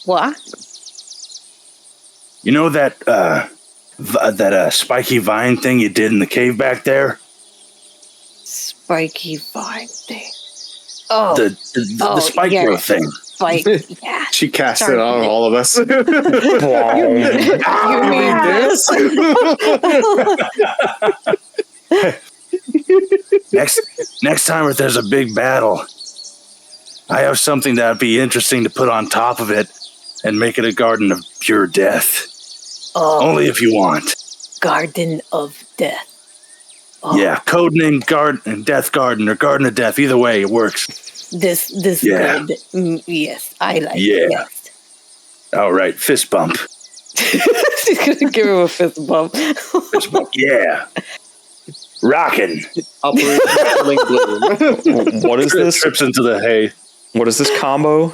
What? you know that spiky vine thing you did in the cave back there? Spiky vine thing. Oh, The Oh, spike yeah. growth thing. spike. Yeah. She cast Sorry. it on all of us. You mean this? Next time if there's a big battle, I have something that'd be interesting to put on top of it and make it a garden of pure death. Oh, Only if you want. Garden of Death. Oh, Yeah, codename Garden, Death Garden, or Garden of Death. Either way, it works. This Yeah. good. Yes, I like Yeah. it. Yes. All right, fist bump. She's gonna give him a fist bump. Fist bump. Yeah. Rockin'. Operation Killing Bloom. What is this? Trips into the hay. What is this combo?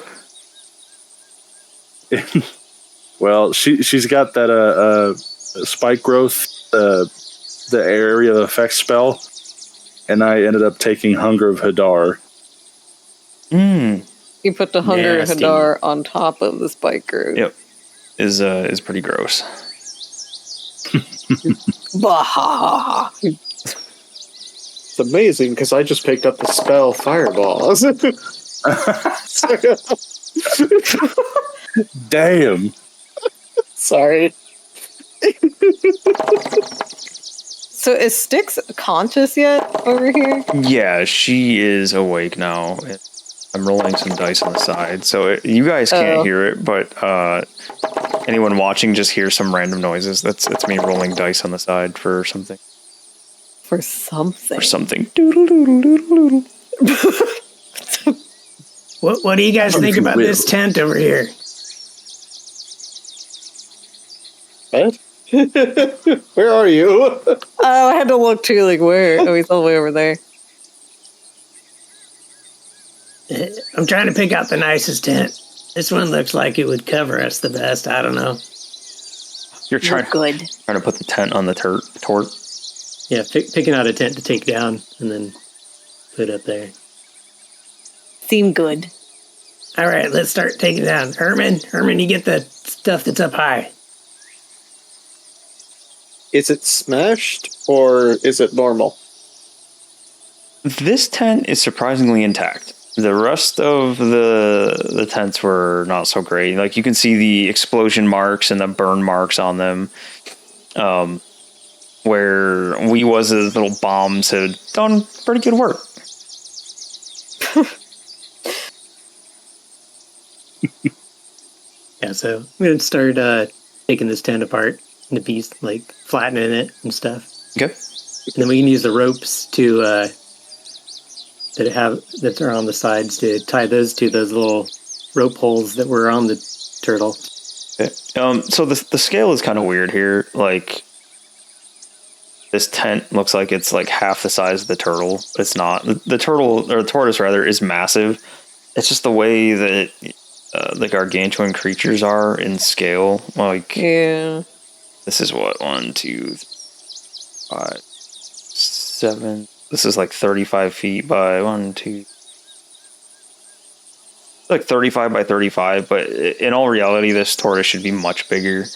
Well, she's got that spike growth, the area of effect spell, and I ended up taking Hunger of Hadar. You put the Hunger of Nasty. Hadar on top of the spike root. Yep. Is pretty gross. Bah. It's amazing because I just picked up the spell Fireball. Damn. Sorry. So is Styx conscious yet over here? Yeah, she is awake now. I'm rolling some dice on the side, so you guys can't hear it, but anyone watching just hears some random noises. That's me rolling dice on the side for something. For something. For something. Doodle doodle doodle doodle. What do you guys think about this tent over here? What? Where are you? Oh, I had to look too, like where? Oh, he's all the way over there. I'm trying to pick out the nicest tent. This one looks like it would cover us the best. I don't know. You're trying to put the tent on the tort. Yeah, picking out a tent to take down and then put it up there. Seem good. All right, let's start taking it down. Herman, you get the stuff that's up high. Is it smashed or is it normal? This tent is surprisingly intact. The rest of the tents were not so great. Like you can see the explosion marks and the burn marks on them. Where as little bombs had done pretty good work. Yeah, so I'm going to start taking this tent apart into pieces, like flattening it and stuff. Okay. And then we can use the ropes to that are on the sides to tie those to those little rope holes that were on the turtle. Okay. So the scale is kind of weird here. Like this tent looks like it's like half the size of the turtle. It's not. The turtle, or the tortoise rather, is massive. It's just the way that the gargantuan creatures are in scale. Like, Yeah. this is what, 1, 2, 5, 7. This is like 35 feet by 1, 2. Like 35 by 35, but in all reality, this tortoise should be much bigger.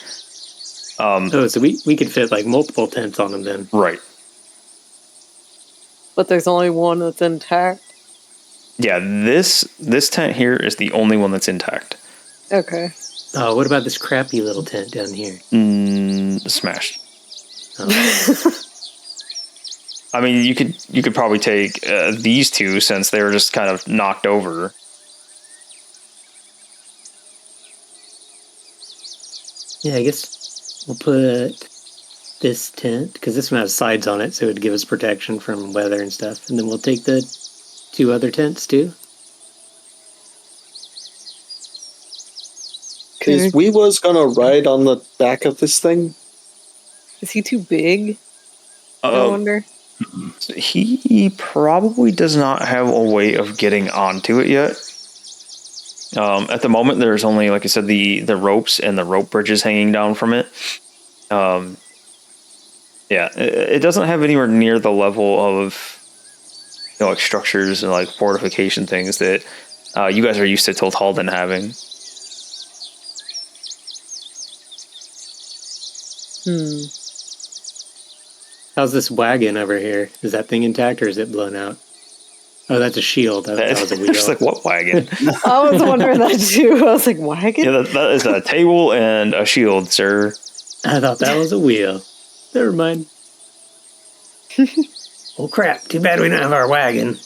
So we could fit like multiple tents on them then. Right. But there's only one that's intact. Yeah, this tent here is the only one that's intact. Okay. Oh, what about this crappy little tent down here? Smashed. Oh. I mean, you could probably take these two since they were just kind of knocked over. Yeah, I guess we'll put this tent, because this one has sides on it, so it would give us protection from weather and stuff. And then we'll take the 2 other tents too. Is we was gonna ride on the back of this thing? Is he too big? I wonder. He probably does not have a way of getting onto it yet. At the moment, there's only, like I said, the ropes and the rope bridges hanging down from it. Yeah, it doesn't have anywhere near the level of, like structures and like fortification things that you guys are used to Tiltalden having. How's this wagon over here? Is that thing intact or is it blown out? Oh, that's a shield. That was a wheel. Just like, what wagon? I was wondering that too. I was like, wagon? Yeah, that is a table and a shield, sir. I thought that was a wheel. Never mind. Oh crap! Too bad we don't have our wagon.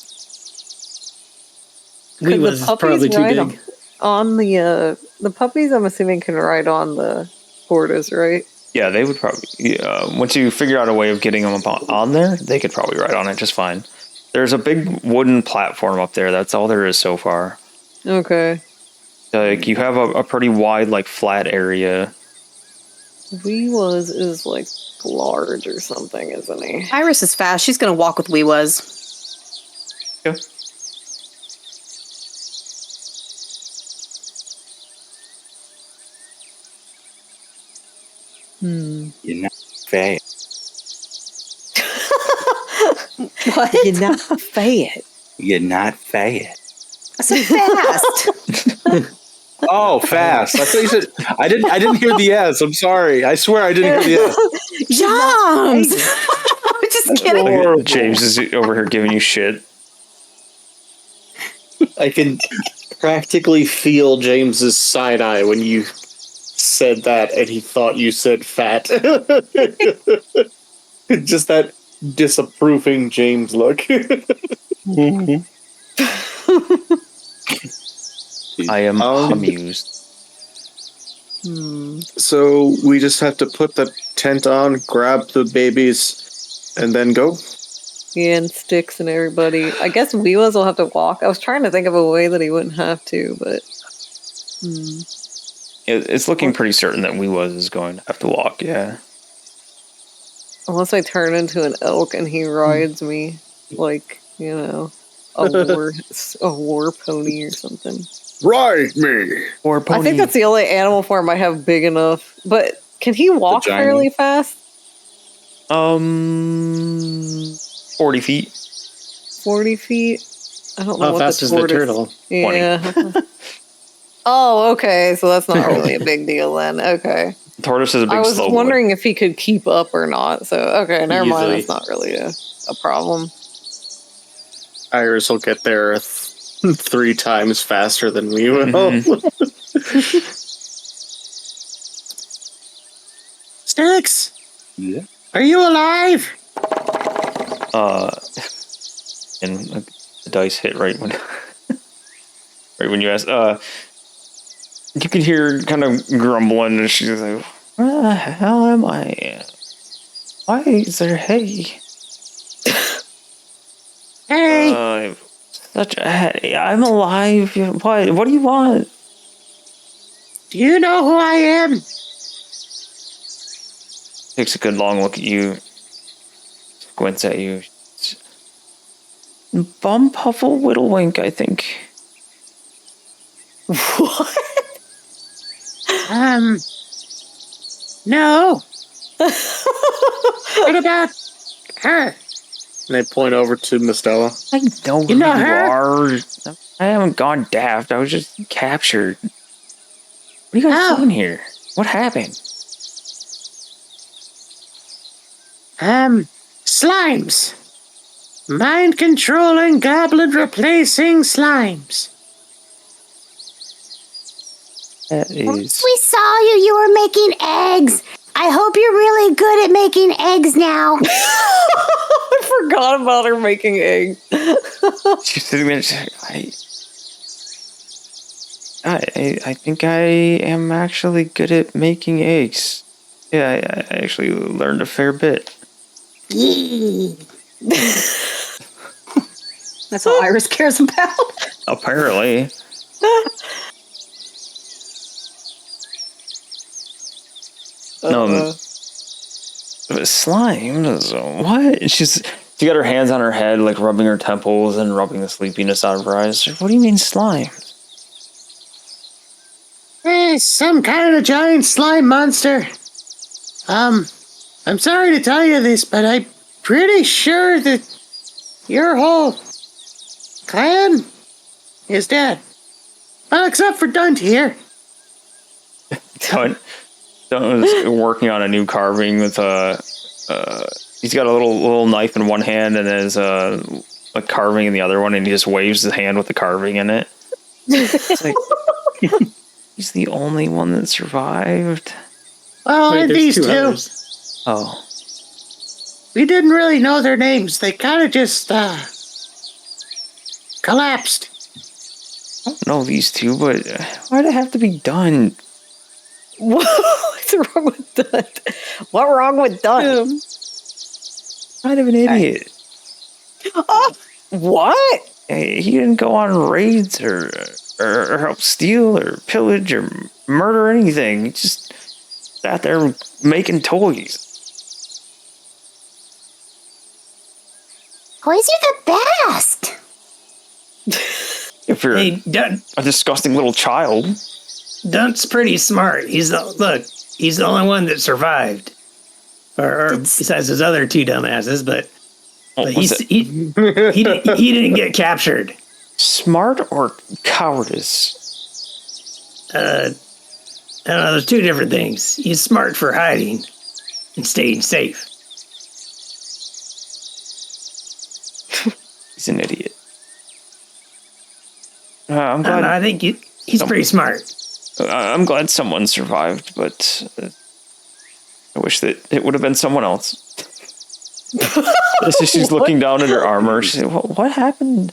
We was probably too big. On the puppies, I'm assuming can ride on the tortoise, right? Yeah, they would probably. Once you figure out a way of getting them up on there, they could probably ride on it just fine. There's a big wooden platform up there. That's all there is so far. Okay. Like, you have a pretty wide, like, flat area. Weewuz is like large or something, isn't he? Iris is fast. She's going to walk with Weewuz. Yeah. You're not fat. What? You're not fat. You're not fat. I said fast. Oh, fast. I thought you said I didn't hear the S. I'm sorry. I swear I didn't hear the S. Jumps. I'm just kidding. Like, James is over here giving you shit. I can practically feel James's side eye when you said that and he thought you said fat. Just that disapproving James look. Mm-hmm. I am amused. So we just have to put the tent on, grab the babies, and then go? Yeah, and Sticks and everybody. I guess Weewuz will have to walk. I was trying to think of a way that he wouldn't have to, but... It's looking pretty certain that Weewuz is going to have to walk, yeah. Unless I turn into an elk and he rides me, like, you know, a war pony or something. Ride me! Or pony. I think that's the only animal form I have big enough. But can he walk fairly fast? 40 feet. 40 feet? I don't know How what fast the is the tortoise... turtle? Yeah. Oh, okay. So that's not really a big deal then. Okay. Tortoise is a big I was slow wondering if he could keep up or not. So, okay, never mind. Easily. That's not really a problem. Iris will get there 3 times faster than we will. Sticks, Yeah. are you alive? And the dice hit right when right when you asked. You could hear kind of grumbling, and she's like, "Where the hell am I? Why is there hay? Hey, Such a hay. I'm alive. What do you want?" do you know who I am? Takes a good long look at you. Squints at you. Bumpuffle Whittlewink, I think. What? No. What about her? And I point over to Mistella. I know You who know you her? are. I haven't gone daft. I was just captured. What are you guys Oh. doing here? What happened? Slimes. Mind controlling, goblin replacing slimes. That is. We saw you. You were making eggs. I hope you're really good at making eggs now. I forgot about her making eggs. She's sitting there. I think I am actually good at making eggs. Yeah, I actually learned a fair bit. That's all Iris cares about. Apparently. Slimes? What? She got her hands on her head, like rubbing her temples and rubbing the sleepiness out of her eyes. What do you mean slime? Some kind of giant slime monster. I'm sorry to tell you this, but I'm pretty sure that your whole clan is dead. Well, except for Dunt here. Dunt is working on a new carving with he's got a little knife in one hand and his a carving in the other one, and he just waves his hand with the carving in it. It's like, he's the only one that survived. Well, and these two. others. Oh. We didn't really know their names. They kind of just collapsed. I don't know these two, but why'd it have to be done? What's wrong with Dunt? What wrong with Dunt? Kind of an idiot. Oh, what? He didn't go on raids or help steal or pillage or murder anything. He just sat there making toys. Toys are the best. If you're Hey, a disgusting little child. Dunt's pretty smart. He's the only one that survived. Or besides those other two dumbasses, but he didn't get captured. Smart or cowardice? I don't know, there's two different things. He's smart for hiding and staying safe. He's an idiot. I'm glad. I think he's pretty smart. I'm glad someone survived, but I wish that it would have been someone else. She's looking down at her armor. She's like, what happened?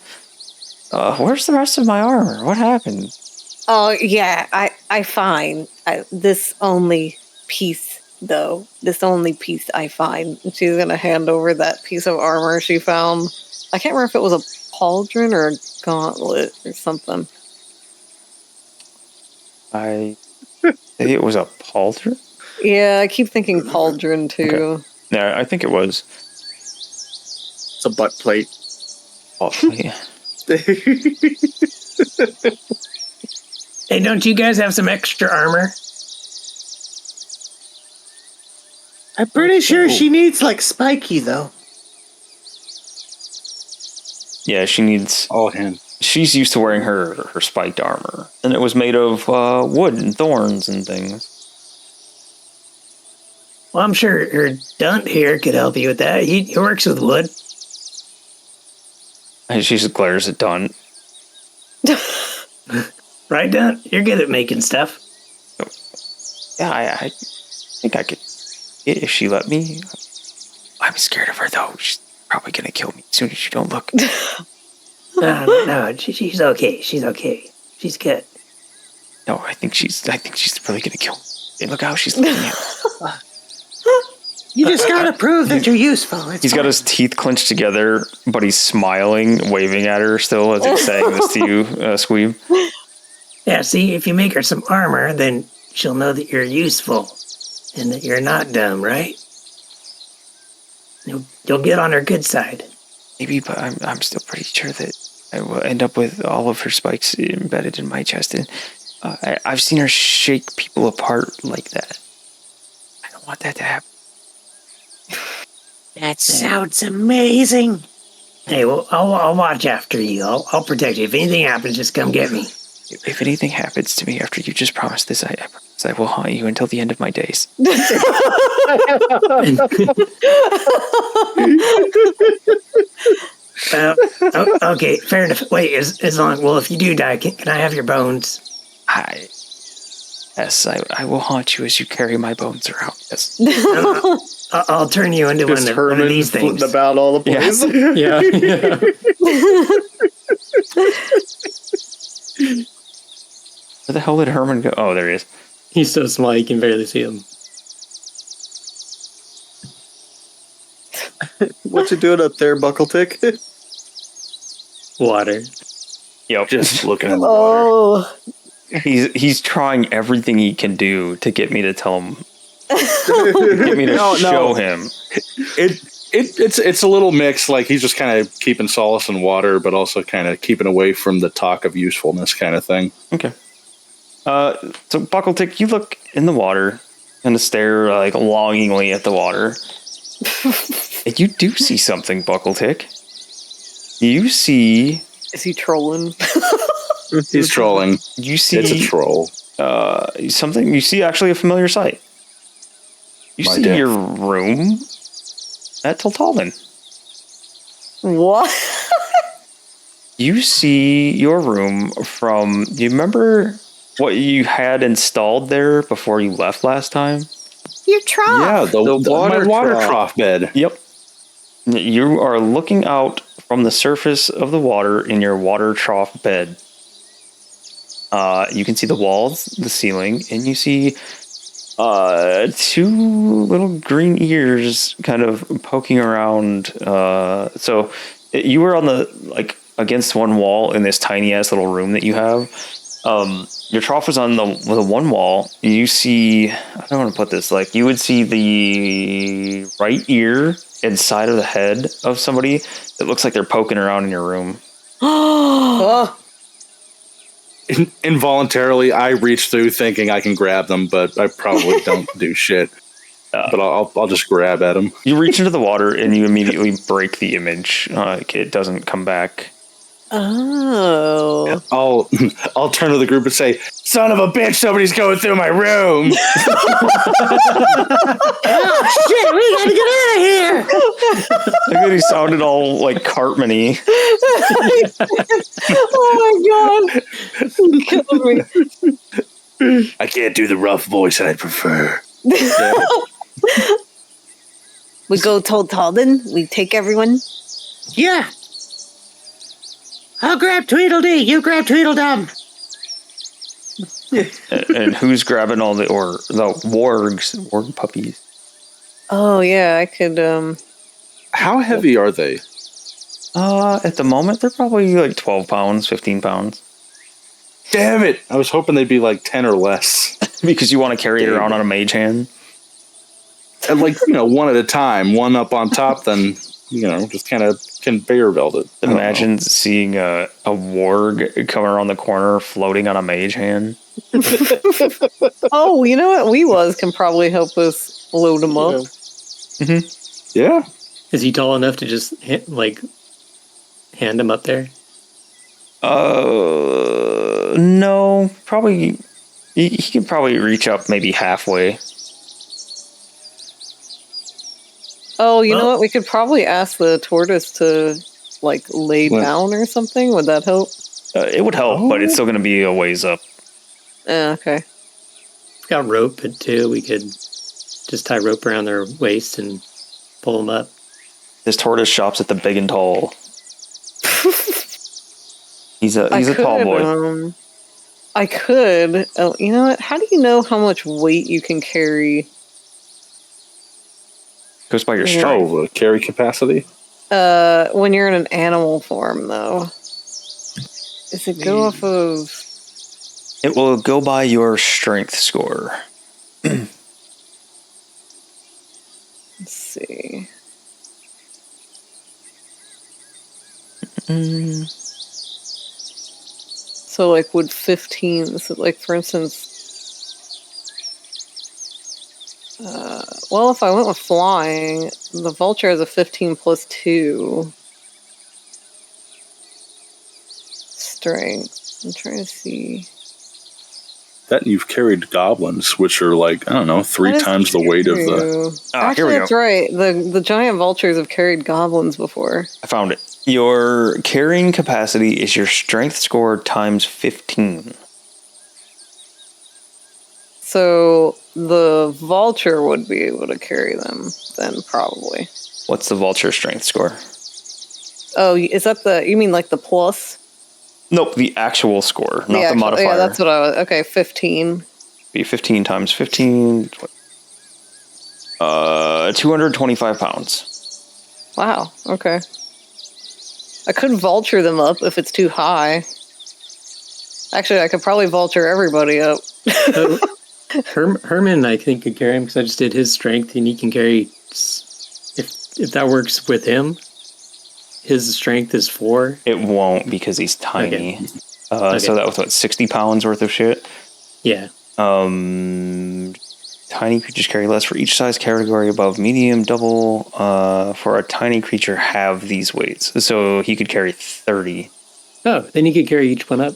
Where's the rest of my armor? What happened? Oh, yeah, I find this only piece, though. This only piece I find. She's going to hand over that piece of armor she found. I can't remember if it was a pauldron or a gauntlet or something. I think it was a pauldron? Yeah, I keep thinking pauldron, too. Okay. Yeah, I think it was. It's a butt plate. Oh, yeah. Hey, don't you guys have some extra armor? I'm pretty sure she needs like spiky though. Yeah, she needs... All hands. She's used to wearing her spiked armor. And it was made of wood and thorns and things. Well, I'm sure your Dunt here could help you with that. He works with wood. And she just glares at Dunn. Right, Dunt? You're good at making stuff. Yeah, I think I could... If she let me... I'm scared of her, though. She's probably going to kill me as soon as you don't look. No, she's okay. She's okay. She's good. No, I think she's really going to kill me. And look how she's looking at me. You just gotta prove that you're useful. He's got his teeth clenched together, but he's smiling, waving at her still as he's saying this to you, Squeeb. Yeah, see, if you make her some armor, then she'll know that you're useful and that you're not dumb, right? You'll get on her good side. Maybe, but I'm still pretty sure that I will end up with all of her spikes embedded in my chest. And I've seen her shake people apart like that. I don't want that to happen. That sounds amazing. Hey, well, I'll watch after you. I'll protect you. If anything happens, just come get me. If anything happens to me after you just promised this, I promise I will haunt you until the end of my days. Okay, fair enough. Wait, as long... Well, if you do die, can I have your bones? Yes, I will haunt you as you carry my bones around. Yes. I'll turn you into one of these things. About all the places. Yeah. Where the hell did Herman go? Oh, there he is. He's so small you can barely see him. What you doing up there, Buckletick? Water. Yep. Just looking in the water. Oh, He's trying everything he can do to get me to tell him. Get me to show him. It's a little mix. Like he's just kind of keeping solace in water, but also kind of keeping away from the talk of usefulness kind of thing. Okay. So Buckletick, you look in the water and stare like longingly at the water. And you do see something, Buckletick. You see. is he trolling? He's trolling. You see. It's a troll. Something. You see actually a familiar sight. You My see death. your room at Tiltalden. What? You see your room from. Do you remember what you had installed there before you left last time? Your trough. Yeah, my water trough bed. Yep. You are looking out from the surface of the water in your water trough bed. You can see the walls, the ceiling, and you see two little green ears kind of poking around. So you were on the against one wall in this tiny ass little room that you have. Your trough was on the one wall. You see, I don't want to put this, you would see the right ear inside of the head of somebody. It looks like they're poking around in your room. Oh. Involuntarily, I reach through thinking I can grab them, but I probably don't do shit. But I'll just grab at them. You reach into the water and you immediately break the image. It doesn't come back. Oh. I'll turn to the group and say, "Son of a bitch! Somebody's going through my room." Oh, shit, we gotta get out of here. I think he sounded all Cartman-y. Oh my god! You killed me. I can't do the rough voice I prefer. We go tall then. We take everyone. Yeah. I'll grab Tweedledee. You grab Tweedledum. And who's grabbing all the warg puppies? Oh yeah, I could. How heavy are they? At the moment they're probably 12 pounds, 15 pounds. Damn it! I was hoping they'd be 10 or less. Because you want to carry it around on a mage hand. And one at a time, one up on top, then just kind of conveyor belt it. Imagine seeing a warg come around the corner floating on a mage hand. Oh, you know what? Can probably help us load them up. Mm-hmm. Yeah. Is he tall enough to just hand him up there? No, probably. He can probably reach up maybe halfway. Oh, you know what? We could probably ask the tortoise to lay down or something. Would that help? It would help, but it's still going to be a ways up. Okay. We've got rope too. We could just tie rope around their waist and pull them up. This tortoise shops at the Big and Tall. He's a tall boy. I could. Oh, you know what? How do you know how much weight you can carry? Goes by your strength. Carry capacity? When you're in an animal form, though. Does it go off of... It will go by your strength score. Let's see. So, would 15... So, for instance... well, if I went with flying, the vulture has a 15 plus 2 strength. I'm trying to see. That you've carried goblins, which are 3 times the weight of the... Actually, here we go. That's right. The giant vultures have carried goblins before. I found it. Your carrying capacity is your strength score times 15. So the vulture would be able to carry them then, probably. What's the vulture strength score? Oh, is that you mean the plus? Nope, the actual score, not the modifier. Yeah, that's what I was... Okay, 15. Be 15 times 15. 225 pounds. Wow, okay. I could vulture them up if it's too high. Actually, I could probably vulture everybody up. Herman, I think, could carry him because I just did his strength, and he can carry. If that works with him, his strength is 4. It won't because he's tiny. Okay. So that was 60 pounds worth of shit. Yeah. Tiny creatures carry less for each size category above medium, double. For a tiny creature, have these weights. So he could carry 30. Oh, then he could carry each one up.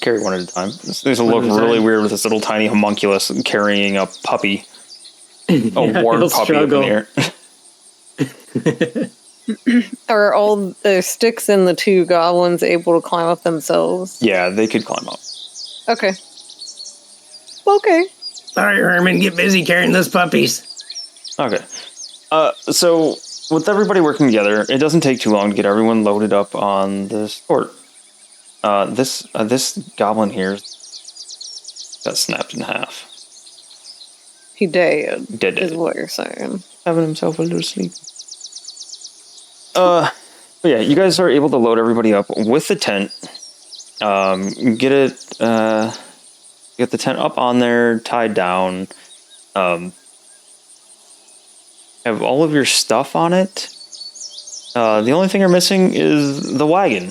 Carry one at a time. This will look really weird with this little tiny homunculus carrying a puppy. A warg puppy up in the air. Are all the sticks and the two goblins able to climb up themselves? Yeah, they could climb up. Okay. Okay. All right, Herman, get busy carrying those puppies. Okay. So with everybody working together, it doesn't take too long to get everyone loaded up on this fort. This goblin here got snapped in half. He dead. Dead. Is what you're saying. Having himself a little sleep. But yeah, you guys are able to load everybody up with the tent. Get the tent up on there, tied down. Have all of your stuff on it. The only thing you're missing is the wagon.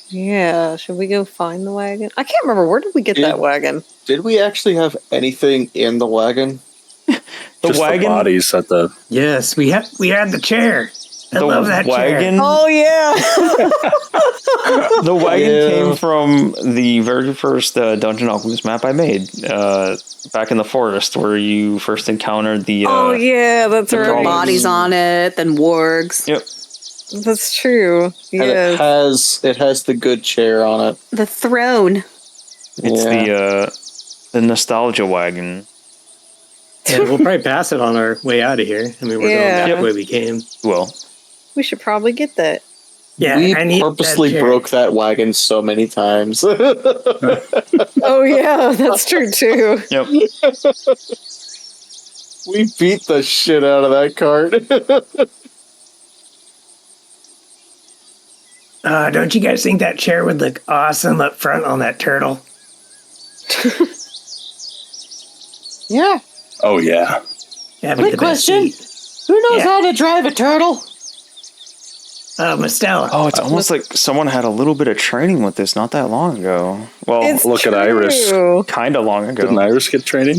Yeah, should we go find the wagon? I can't remember. Where did we get that wagon? Did we actually have anything in the wagon? Just wagon? the bodies at the... Yes, we had the chair. I love that wagon, chair. Oh, yeah. The wagon came from the very first Dungeon Alchemist map I made back in the forest where you first encountered the... oh, yeah, that's the right. Bodies on it, then wargs. Yep. That's true. And it has the good chair on it. The throne. It's the nostalgia wagon. Yeah, we'll probably pass it on our way out of here. I mean, we're going back the way we came. Well, we should probably get that. Yeah, we I need purposely broke that wagon so many times. Oh, yeah, that's true, too. yep. We beat the shit out of that cart. Don't you guys think that chair would look awesome up front on that turtle? Yeah. Oh, yeah. That'd be Quick the best question. seat. Who knows Yeah. how to drive a turtle? Mastella. Oh, it's almost like someone had a little bit of training with this not that long ago. Well, It's look at Iris. true. kind of long ago. Didn't Iris get training?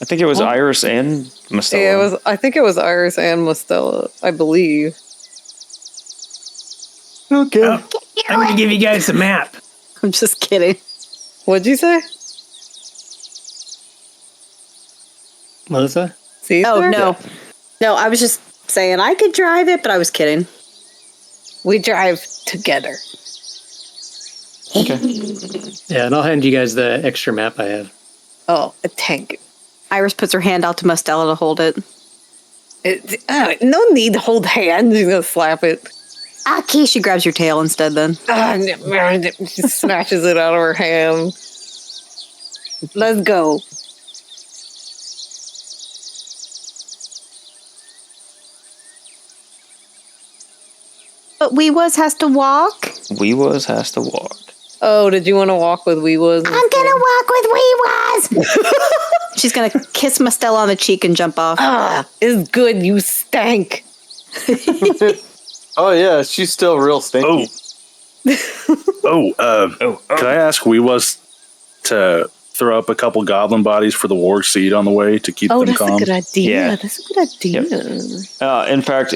I think it was Iris and Mastella. Yeah, I think it was Iris and Mastella, I believe. Okay. Oh, I'm going to give you guys a map. I'm just kidding. What'd you say? Melissa? Caesar? Oh, no. No, I was just saying I could drive it, but I was kidding. We drive together. Okay. Yeah, and I'll hand you guys the extra map I have. Oh, a tank. Iris puts her hand out to Mastella to hold it. No need to hold hands. You're going to slap it. Okay, she grabs your tail instead then. She snatches it out of her hand. Let's go. But has to walk. Weewas has to walk. Oh, did you want to walk with Weewas? I'm gonna walk with Weewas. She's going to kiss Mastella on the cheek and jump off. It's good. You stank. Oh, yeah, she's still real stinky. Could I ask Weewas to throw up a couple goblin bodies for the warg to eat on the way to keep them That's calm? a good idea. Yeah. That's a good idea. In fact,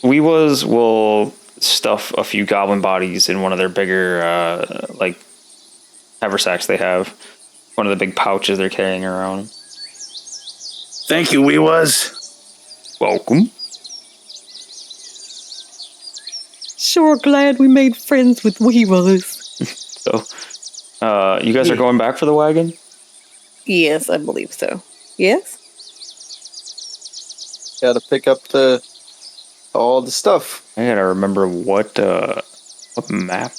Weewas will stuff a few goblin bodies in one of their bigger, haversacks they have. One of the big pouches they're carrying around. Thank you, Weewas. Welcome. Sure glad we made friends with Weewas. So, you guys are going back for the wagon? Yes, I believe so. Yes? Gotta pick up all the stuff. I gotta remember what map.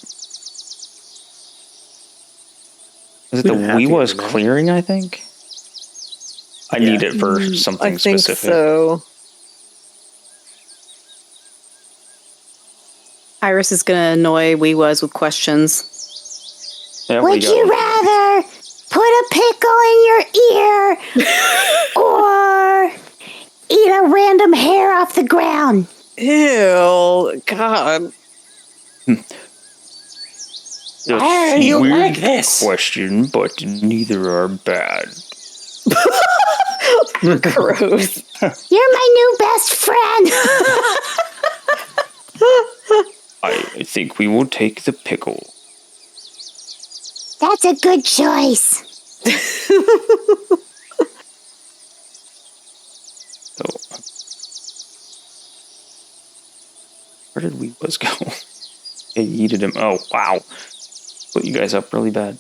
Is it We the don't have to Weewas get the map. clearing, I think? I need it for something I think specific. so. Iris is going to annoy Weewas with questions. There Would we go. you rather put a pickle in your ear or eat a random hair off the ground? Ew, God. Why are you Weird like this? question, but neither are bad. Gross. You're my new best friend. I think we will take the pickle. That's a good choice. So, we was go? It yeeted him. Oh, wow. Put you guys up really bad.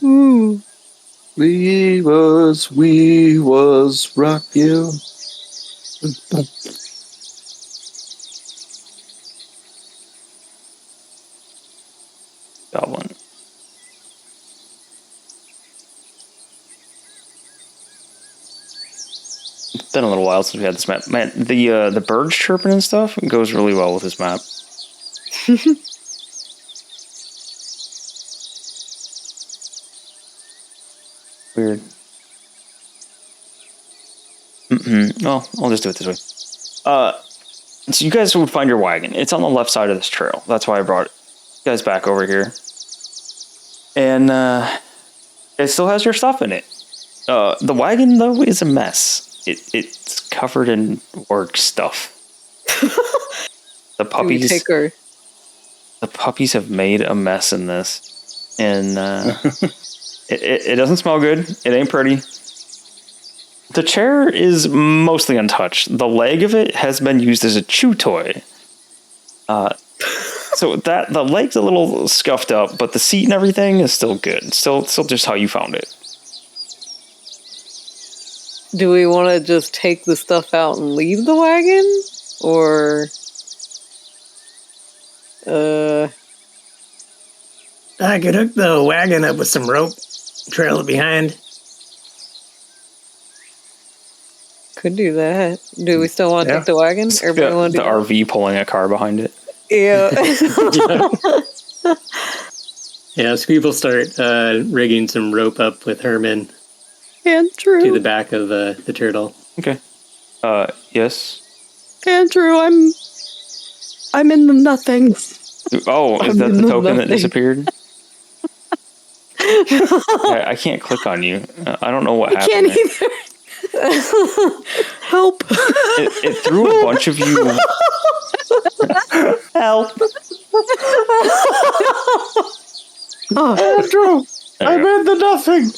Ooh. We was rock you. Goblin. It's been a little while since we had this map. Man, the birds chirping and stuff goes really well with this map. Weird. Well, I'll just do it this way. So you guys would find your wagon. It's on the left side of this trail. That's why I brought you guys back over here. And it still has your stuff in it. The wagon, though, is a mess. It's covered in work stuff. The puppies have made a mess in this. And it doesn't smell good. It ain't pretty. The chair is mostly untouched. The leg of it has been used as a chew toy. So the leg's a little scuffed up, but the seat and everything is still good. Still just how you found it. Do we want to just take the stuff out and leave the wagon? Or... I could hook the wagon up with some rope, trail it behind. Could do that. Do we still want to take the wagon? Everybody want to the RV pulling a car behind it. Yeah. Yeah, Squeeb will start rigging some rope up with Herman Andrew. to the back of the turtle. Okay. Yes. Andrew, I'm in the nothing. Oh, is that the token that disappeared? I can't click on you. I don't know what happened. I can't either. Help. It threw a bunch of you. Help. Andrew, I'm in the nothing.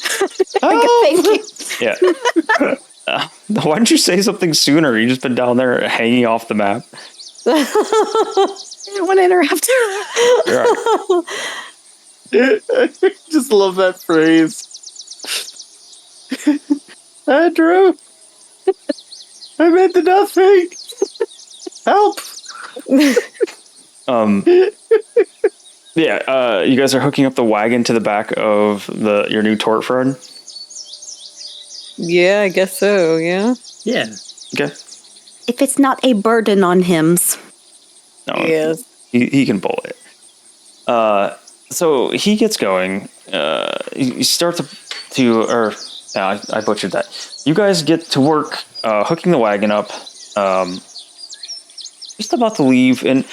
Thank you. Yeah. Why didn't you say something sooner? You've just been down there hanging off the map. I don't want to interrupt. I just love that phrase. Andrew, I'm into nothing. Help. Yeah, you guys are hooking up the wagon to the back of your new tort friend? Yeah, I guess so, yeah. Yeah. Okay. If it's not a burden on him. No, Yes. he can pull it. So he gets going. You start I butchered that. You guys get to work hooking the wagon up. Just about to leave, and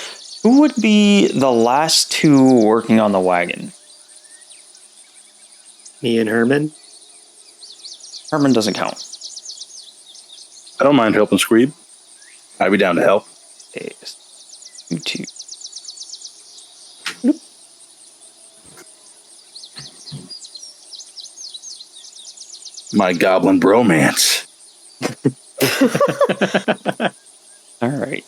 who would be the last two working on the wagon? Me and Herman. Herman doesn't count. I don't mind helping Squeeb. I'd be down to help. Okay, you two. My goblin bromance. All right.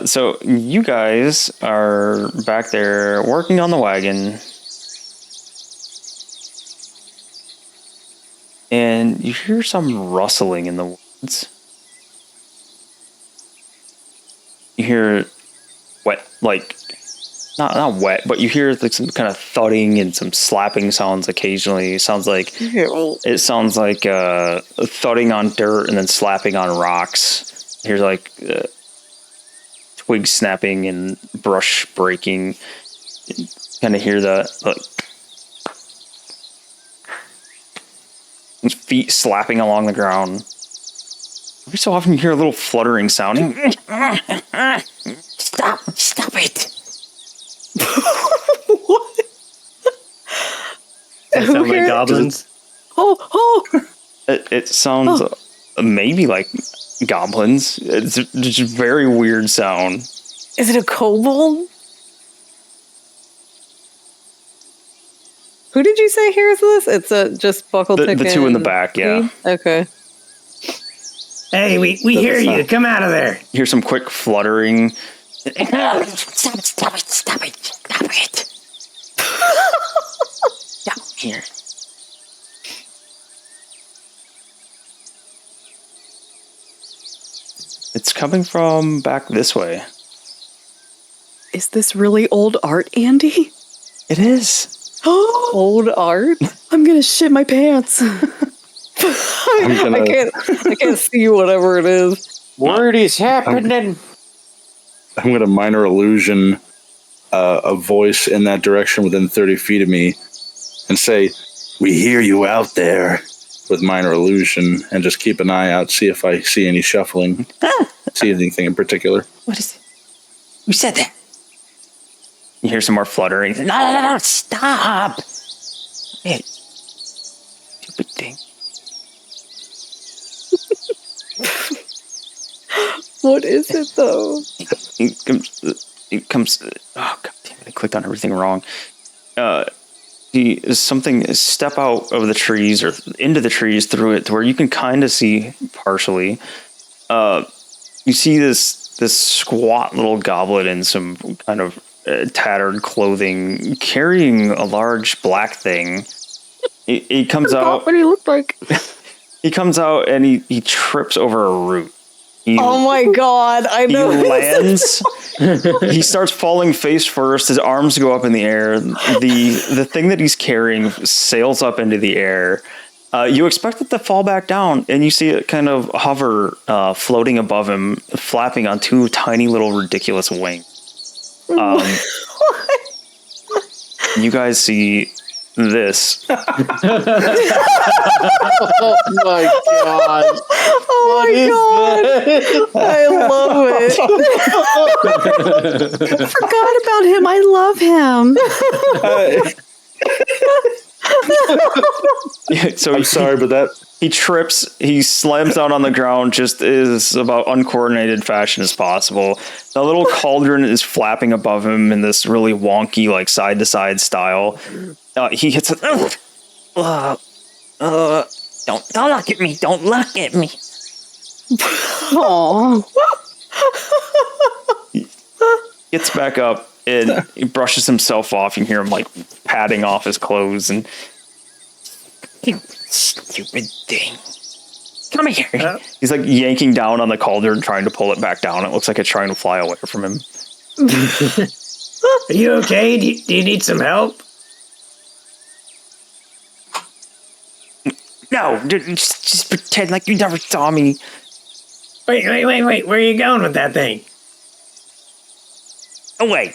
So you guys are back there working on the wagon. And you hear some rustling in the woods. You hear not wet, but you hear like some kind of thudding and some slapping sounds occasionally. It sounds like thudding on dirt and then slapping on rocks. You hear like twigs snapping and brush breaking. Kind of hear that feet slapping along the ground. Every so often you hear a little fluttering sound. Stop it. What? Does that sound like goblins? It sounds maybe like goblins. It's just a very weird sound. Is it a kobold? Who did you say hears this? It's just Buckle The two in the back, yeah. Okay. Hey, we hear you. Come out of there. You hear some quick fluttering. Stop it. Down here. It's coming from back this way. Is this really old art, Andy? It is. Old art? I'm gonna shit my pants. I can't see whatever it is. What is happening? I'm going to minor illusion a voice in that direction within 30 feet of me and say, "We hear you out there," with minor illusion, and just keep an eye out, see if I see any shuffling, see anything in particular. What is it? Who said that? You hear some more fluttering. No, stop. Hey, stupid thing. What is it though? It comes. Oh god damn it! I clicked on everything wrong. Something step out of the trees or into the trees through it to where you can kind of see partially. You see this squat little goblet in some kind of tattered clothing, carrying a large black thing. He comes out. What do you look like? He comes out and he trips over a root. Oh my god! I know. He lands. He starts falling face first. His arms go up in the air. The thing that he's carrying sails up into the air. You expect it to fall back down, and you see it kind of hover, floating above him, flapping on two tiny little ridiculous wings. You guys see this. Oh my god. Oh my god! I love it. I forgot about him. I love him. So I'm sorry, but that he trips. He slams down on the ground, just as about uncoordinated fashion as possible. The little cauldron is flapping above him in this really wonky, like side to side style. He hits it. Don't look at me. Don't look at me. Aww. Gets back up and he brushes himself off. You can hear him like patting off his clothes and You stupid thing. Come here. he's like yanking down on the cauldron, trying to pull it back down. It looks like it's trying to fly away from him. Are you okay? Do you need some help? No, just pretend like you never saw me. Wait. Where are you going with that thing? Away.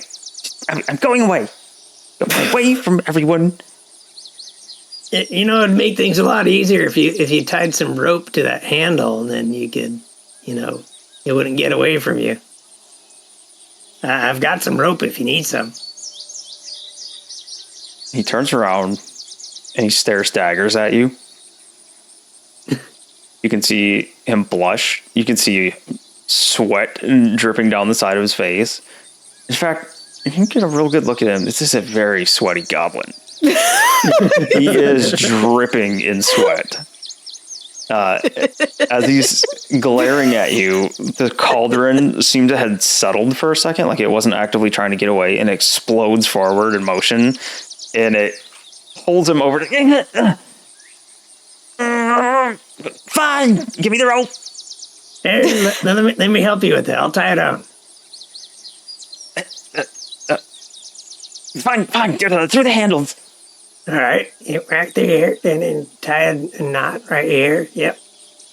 I'm going away. Away from everyone. You know, it'd make things a lot easier if you tied some rope to that handle, and then you could, it wouldn't get away from you. I've got some rope if you need some. He turns around and he daggers at you. You can see him blush. You can see sweat dripping down the side of his face. In fact, you can get a real good look at him. This is a very sweaty goblin. He is dripping in sweat. As he's glaring at you, the cauldron seemed to have settled for a second, like it wasn't actively trying to get away, and explodes forward in motion, and it holds him over to... Fine, give me the rope. Here, let me help you with it. I'll tie it on. Fine, through the handles. All right, right there, and then tie a knot right here. Yep,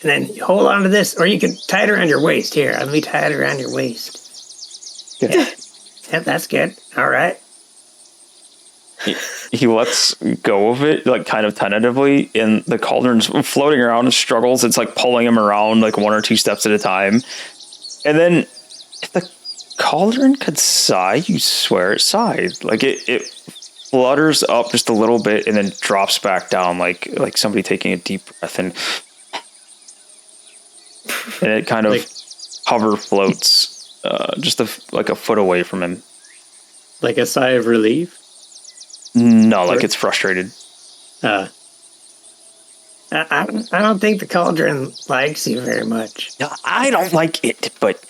and then hold on to this, or you can tie it around your waist. Here, let me tie it around your waist. Yep, that's good. All right. He lets go of it, like kind of tentatively, and the cauldron's floating around and struggles. It's like pulling him around like one or two steps at a time. And then if the cauldron could sigh, you swear it sighed. Like it flutters up just a little bit and then drops back down like somebody taking a deep breath, and it kind of hover floats just like a foot away from him. Like a sigh of relief? No, like it's frustrated. I don't think the cauldron likes you very much. No, I don't like it, but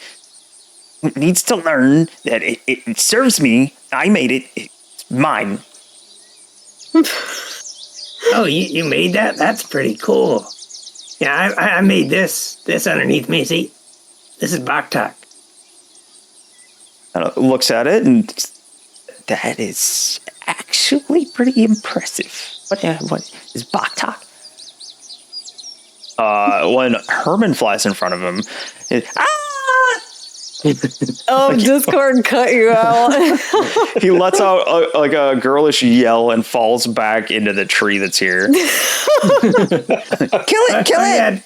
it needs to learn that it serves me. I made it. It's mine. Oh, you made that? That's pretty cool. Yeah, I made this underneath me. See, this is Baktak. Looks at it, and that is actually pretty impressive. What is Baktak? When Herman flies in front of him, Discord cut you out. he lets out a girlish yell and falls back into the tree that's here. Kill it!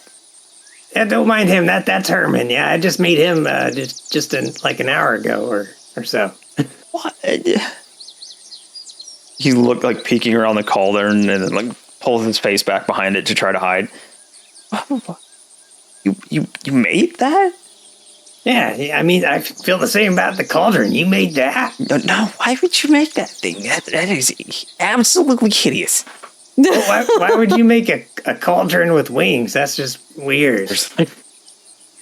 Yeah, don't mind him. That's Herman. Yeah, I just made him just like an hour ago or so. What? He looked like peeking around the cauldron and then like pulls his face back behind it to try to hide. You made that? Yeah, I mean, I feel the same about the cauldron. You made that? No, why would you make that thing? That is absolutely hideous. Why would you make a cauldron with wings? That's just weird.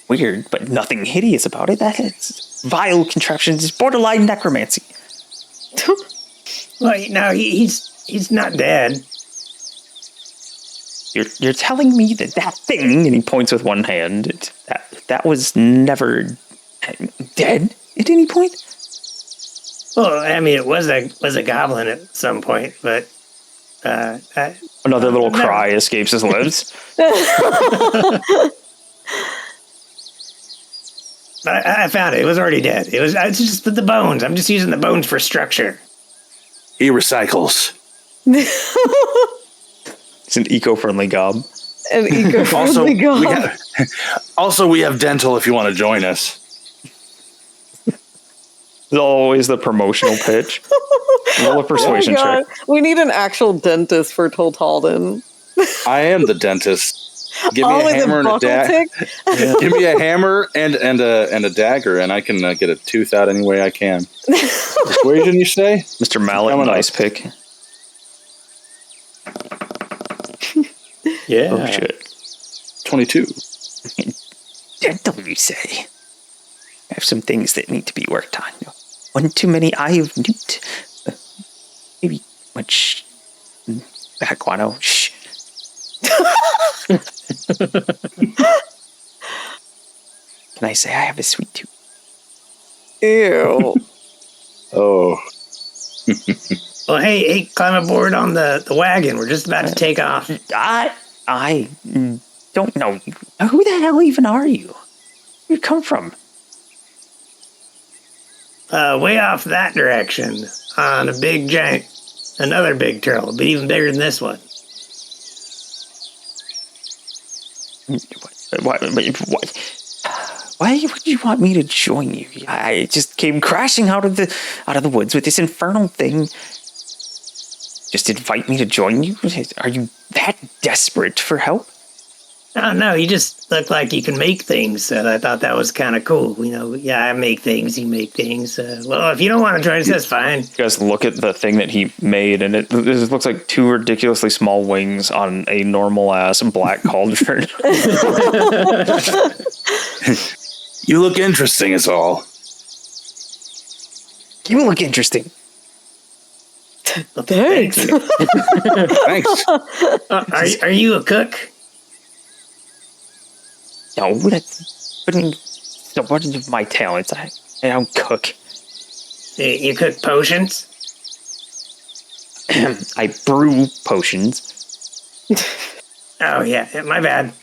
Weird, but nothing hideous about it. That's vile contraptions. It's borderline necromancy. Well, no, he's not dead. You're telling me that thing, and he points with one hand, that was never dead at any point? Well, I mean, it was a goblin at some point, but another little cry escapes his lips. But I found it. It was already dead. It's just the bones. I'm just using the bones for structure. He recycles. It's an eco-friendly gob. An eco-friendly gob. We have dental if you want to join us. It's always the promotional pitch. Roll a persuasion check. We need an actual dentist for Toltalden. I am the dentist. Give me a hammer and a dagger. Give me a hammer and a dagger, and I can get a tooth out any way I can. Persuasion, you say? Mr. Mallet, nice pick. Yeah. Oh, shit. 22. Dental, you say? I have some things that need to be worked on. One too many eye of newt. Maybe much guano. Shh. Can I say I have a sweet tooth? Ew. Oh. Well, hey, climb aboard on the wagon. We're just about to take off. I don't know. Who the hell even are you? Where'd you come from? Way off that direction on another big turtle, but even bigger than this one. What? Why would you want me to join you? I just came crashing out of the woods with this infernal thing. Just invite me to join you? Are you that desperate for help? Oh, no, you just look like you can make things, and I thought that was kind of cool. I make things, you make things. Well, if you don't want to join us, that's fine. You guys look at the thing that he made, and it looks like two ridiculously small wings on a normal-ass black cauldron. You look interesting, is all. You look interesting. Thanks. Thanks. Are you a cook? No, that's one of my talents. I don't cook. You cook potions? I brew potions. Oh, yeah, my bad.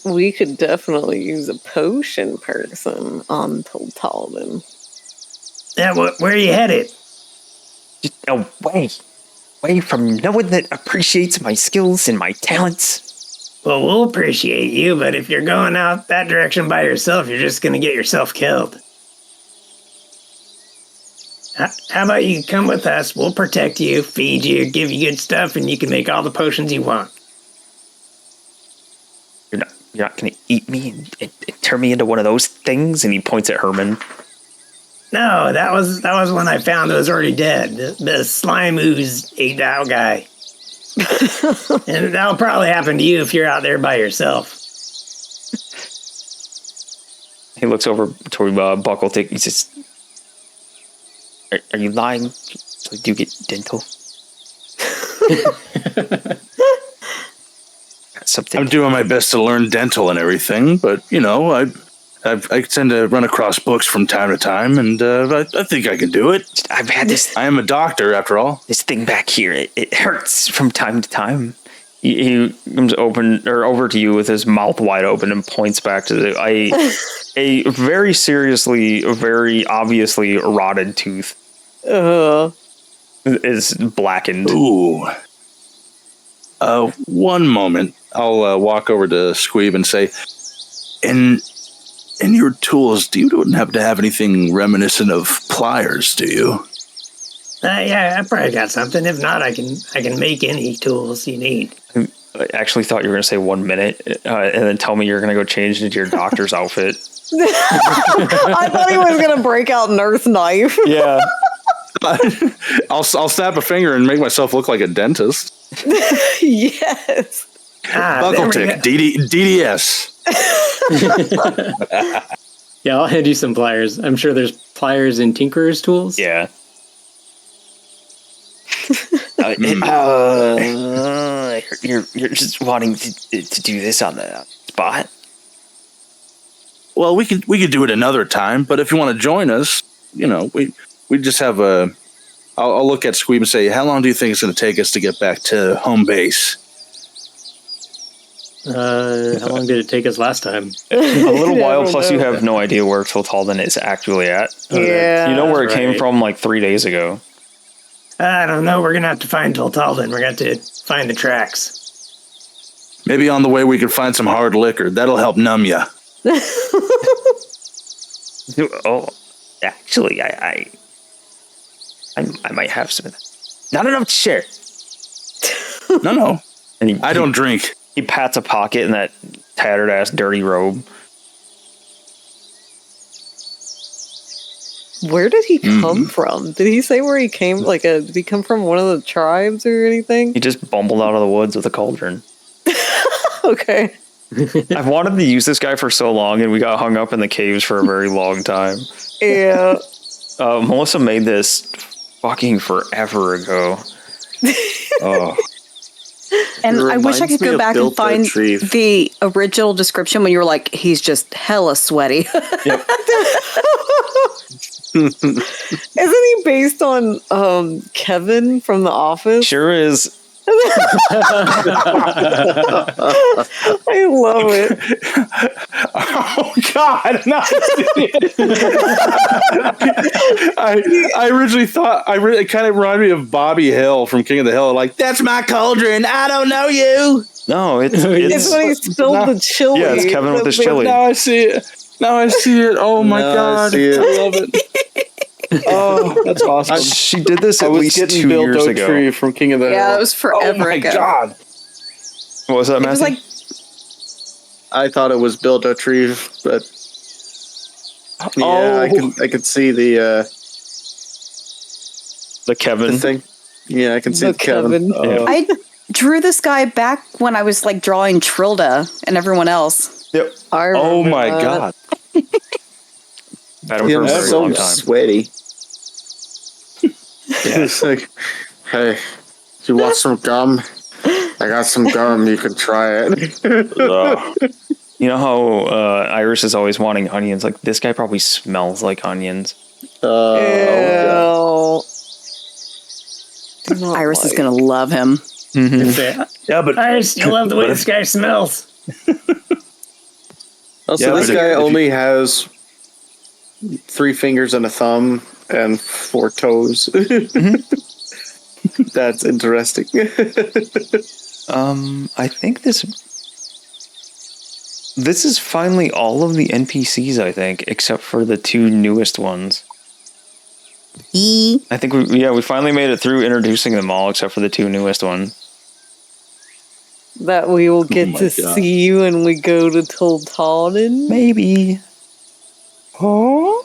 We could definitely use a potion person on Toltalden. Yeah, where are you headed? Just away from no one that appreciates my skills and my talents. Well, we'll appreciate you, but if you're going out that direction by yourself, you're just going to get yourself killed. How about you come with us? We'll protect you, feed you, give you good stuff, and you can make all the potions you want. You're not going to eat me and turn me into one of those things? And he points at Herman. No, that was when I found it was already dead. The slime ooze ate that guy. And that'll probably happen to you if you're out there by yourself. He looks over to Buckletick. He says, "Are you lying? So do you get dental?" Something. I'm doing my best to learn dental and everything, but I tend to run across books from time to time, and I think I can do it. I've had this. I am a doctor, after all. This thing back here, it hurts from time to time. He comes over to you with his mouth wide open and points back to a very seriously, very obviously rotted tooth. Is blackened. Ooh. One moment. I'll walk over to Squeeb and say, in your tools, you don't happen to have anything reminiscent of pliers, do you? Yeah, I probably got something. If not, I can make any tools you need. I actually thought you were going to say 1 minute and then tell me you're going to go change into your doctor's outfit. I thought he was going to break out nurse knife. Yeah. I'll snap a finger and make myself look like a dentist. Yes. Buckletick, DDS. Yeah, I'll hand you some pliers. I'm sure there's pliers in Tinkerer's tools. Yeah. You're just wanting to do this on the spot? Well, we could do it another time, but if you want to join us, we just have a. I'll look at Squeeb and say, how long do you think it's going to take us to get back to home base? How long did it take us last time? A little while, plus you have no idea where Tiltalden is actually at. Yeah. You know where it came from like 3 days ago. I don't know. We're going to have to find Tiltalden. We're going to have to find the tracks. Maybe on the way we could find some hard liquor. That'll help numb you. Oh, actually, I might have some of that. Not enough to share. No. And I don't drink. He pats a pocket in that tattered ass dirty robe. Where did he come from? Did he say where he came? Did he come from one of the tribes or anything? He just bumbled out of the woods with a cauldron. Okay. I've wanted to use this guy for so long, and we got hung up in the caves for a very long time. Yeah. Melissa made this fucking forever ago. Oh. And I wish I could Reminds me go of back and Built find Retrieve. the original description when you were like, he's just hella sweaty. Yep. Isn't he based on Kevin from The Office? Sure is. I love it. Oh God! No. I originally thought it kind of reminded me of Bobby Hill from King of the Hill. Like, that's my cauldron. I don't know you. No, it's It's when he spilled the chili. Yeah, it's Kevin with his chili. Now I see it. Oh my God! I love it. Oh, that's awesome. She did this at I was least getting 2 Bill years ago. Tree from King of the Yeah, Hill. it was forever Oh my ago. God! What was that, It was Matthew? like, I thought it was Bill Retrieve, but yeah, I could see the Kevin. thing. Yeah, I can see The the Kevin. Yeah. I drew this guy back when I was like drawing Trilda and everyone else. Yep. I Oh remember my that. God! Had him He for a was very so long time. sweaty. It's like, hey, you want some gum? I got some gum. You can try it. You know how Iris is always wanting onions? Like, this guy probably smells like onions. Ew. Do not Iris is like- going to love him. Yeah, but Iris, you love the way this guy smells. Also, Yeah, this but guy if you- only has 3 fingers and a thumb and 4 toes. That's interesting. I think this is finally all of the NPCs, I think, except for the 2 newest ones. I think we finally made it through introducing them all, except for the 2 newest ones. That we will get my to God. see you when we go to Tiltalden. Maybe. oh,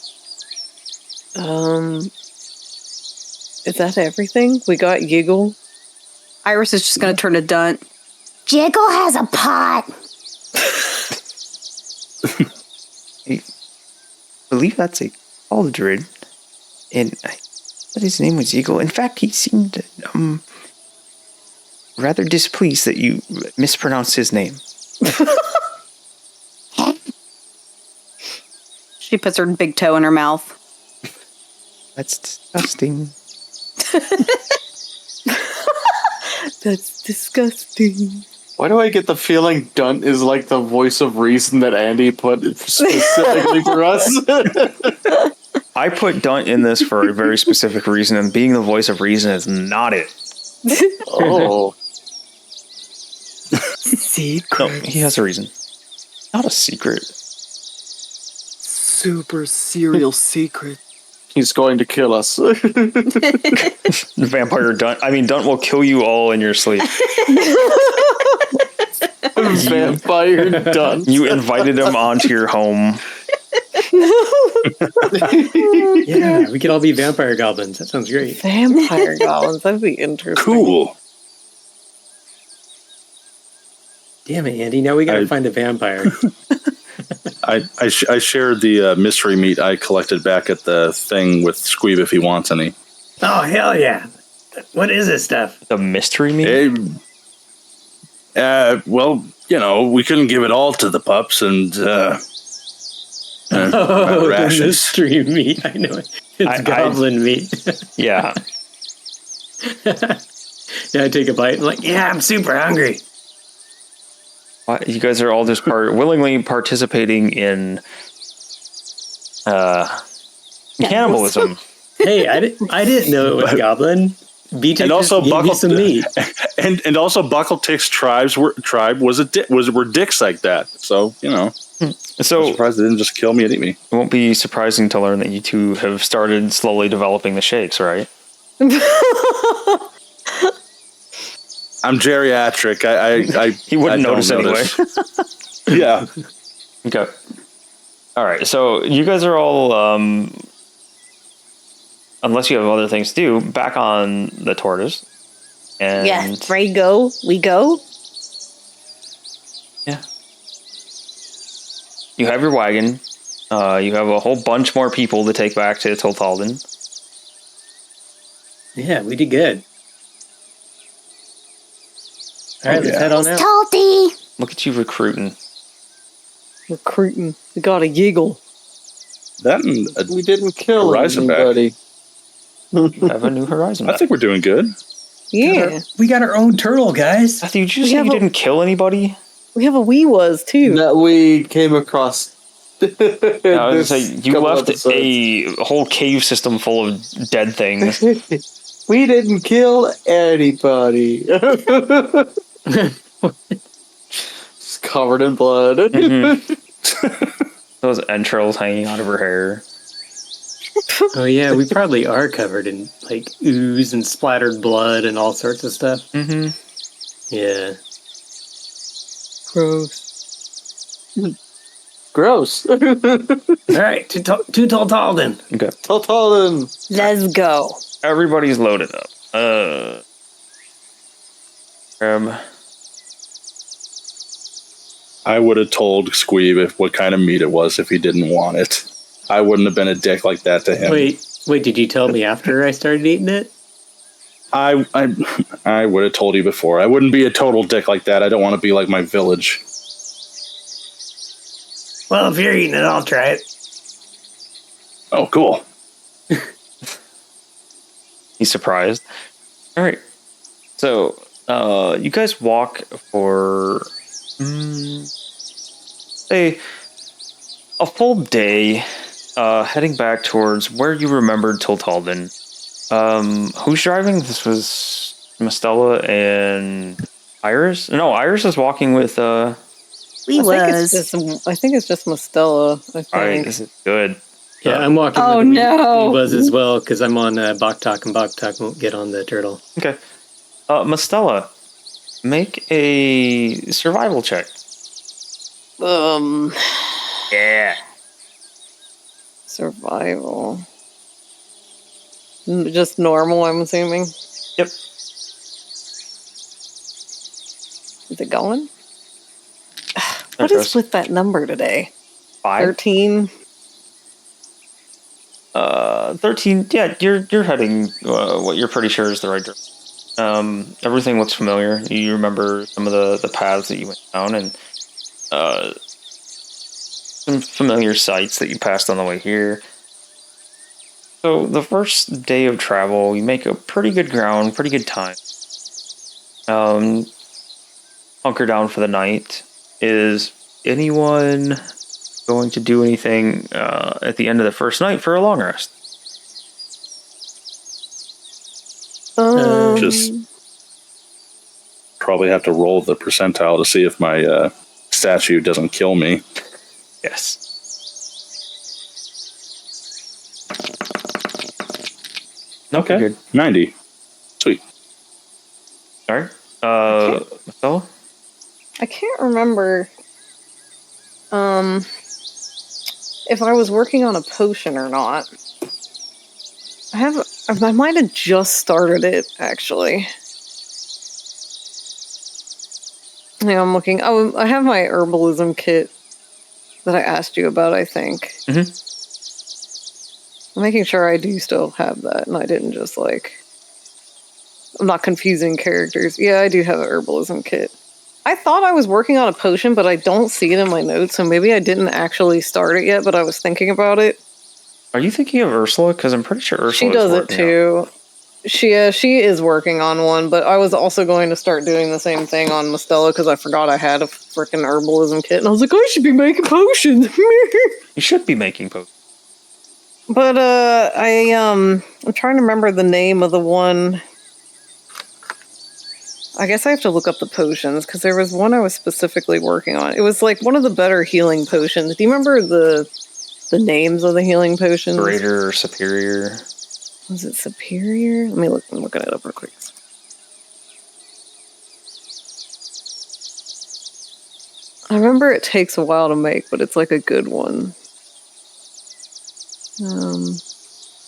Is that everything? We got Yiggle. Iris is just going to turn to Dunt. Jiggle has a pot. I believe that's a cauldron. And I thought his name was Yiggle. In fact, he seemed rather displeased that you mispronounced his name. She puts her big toe in her mouth. That's disgusting. That's disgusting. Why do I get the feeling Dunt is like the voice of reason that Andy put specifically for us? I put Dunt in this for a very specific reason, and being the voice of reason is not it. Oh. Secret. No, he has a reason. Not a secret. Super serial secret. He's going to kill us. Vampire Dunt. I mean, Dunt will kill you all in your sleep. Vampire Dunt. You invited him onto your home. Yeah, we could all be vampire goblins. That sounds great. Vampire goblins. That'd be interesting. Cool. Damn it, Andy. Now we got to find a vampire. I shared the mystery meat I collected back at the thing with Squeeb if he wants any. Oh, hell yeah. What is this stuff? The mystery meat? Well, you know, we couldn't give it all to the pups and The rations. mystery meat. I know it. It's goblin meat. Yeah. Yeah, I take a bite and like, Yeah, I'm super hungry. You guys are all just willingly participating in cannibalism. hey, I didn't know it was goblin. BJ And also gave me some meat. and also Buckletick's tribe were dicks like that. So, you know. I'm So surprised they didn't just kill me and eat me. it won't be surprising to learn that you two have started slowly developing the shakes, right? I'm geriatric. He wouldn't I don't notice anyway. Yeah. Okay. All right. So you guys are all, unless you have other things to do, back on the tortoise. And Yes, ready to go. We go. Yeah. You have your wagon. You have a whole bunch more people to take back to Toltalden. Yeah, we did good. All right, let's head on out. Salty. Look at you recruiting. Recruiting. We got a Yiggle. That and We didn't kill Horizonback. anybody. You have a new horizon. I think we're doing good. Yeah. We got our own turtle, guys. Matthew, did you We say have you a- didn't kill anybody? We have a wee was too. That we came across. I was gonna say, you couple left episodes. a whole cave system full of dead things. We didn't kill anybody. It's covered in blood. Those entrails hanging out of her hair. Oh yeah, we probably are covered in like ooze and splattered blood and all sorts of stuff. Mm-hmm. Yeah. Gross. All right, to Toltalden. Okay. Toltalden. Let's go. Everybody's loaded up. I would have told Squeeb what kind of meat it was if he didn't want it. I wouldn't have been a dick like that to him. Wait, did you tell me after I started eating it? I would have told you before. I wouldn't be a total dick like that. I don't want to be like my village. Well, if you're eating it, I'll try it. Oh, cool. He's surprised. All right. So, you guys walk for, say, a full day, heading back towards where you remembered Toltalden. Who's driving? This was Mastella and Iris? No, Iris is walking with, I think it's just Mastella. I all right, think. this is good. Yeah, I'm walking. Oh, with no. He was as well because I'm on Boktok and Boktok won't get on the turtle. Okay. Mastella, make a survival check. Yeah. Yeah. Survival. Just normal, I'm assuming. Yep. Is it going? There What it is goes. with that number today? 5. 13? 13. Yeah, you're heading what you're pretty sure is the right direction. Everything looks familiar. You remember some of the paths that you went down, and some familiar sights that you passed on the way here. So the first day of travel, you make a pretty good ground, pretty good time. Hunker down for the night. Is anyone going to do anything at the end of the first night for a long rest? Just probably have to roll the percentile to see if my statue doesn't kill me. Yes. Okay. Good. 90. Sweet. All right. Marcella? I can't remember if I was working on a potion or not. I might have just started it, actually. Yeah, I'm looking. Oh, I have my herbalism kit that I asked you about, I think. Mm-hmm. I'm making sure I do still have that, and I didn't just, I'm not confusing characters. Yeah, I do have an herbalism kit. I thought I was working on a potion, but I don't see it in my notes, so maybe I didn't actually start it yet, but I was thinking about it. Are you thinking of Ursula? Because I'm pretty sure Ursula She does it too. She is working on one, but I was also going to start doing the same thing on Mostella because I forgot I had a freaking herbalism kit, and I was like, I should be making potions. You should be making potions. But I'm trying to remember the name of the one. I guess I have to look up the potions because there was one I was specifically working on. It was like one of the better healing potions. Do you remember the names of the healing potions? Greater or superior? Was it superior? Let me look. I'm looking it up real quick. I remember it takes a while to make, but it's like a good one.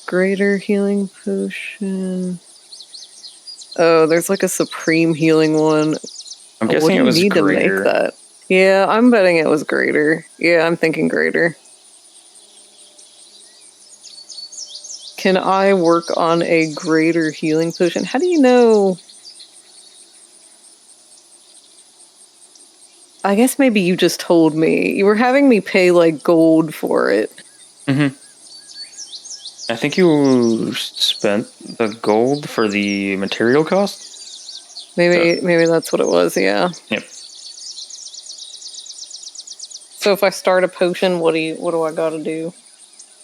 Greater healing potion. Oh, there's like a supreme healing one. I'm guessing it was need greater. To make that? Yeah, I'm betting it was greater. Yeah, I'm thinking greater. Can I work on a greater healing potion? How do you know? I guess maybe you just told me. You were having me pay like gold for it. Mm-hmm. I think you spent the gold for the material cost. Maybe that's what it was. Yeah. Yep. So if I start a potion, what do I got to do?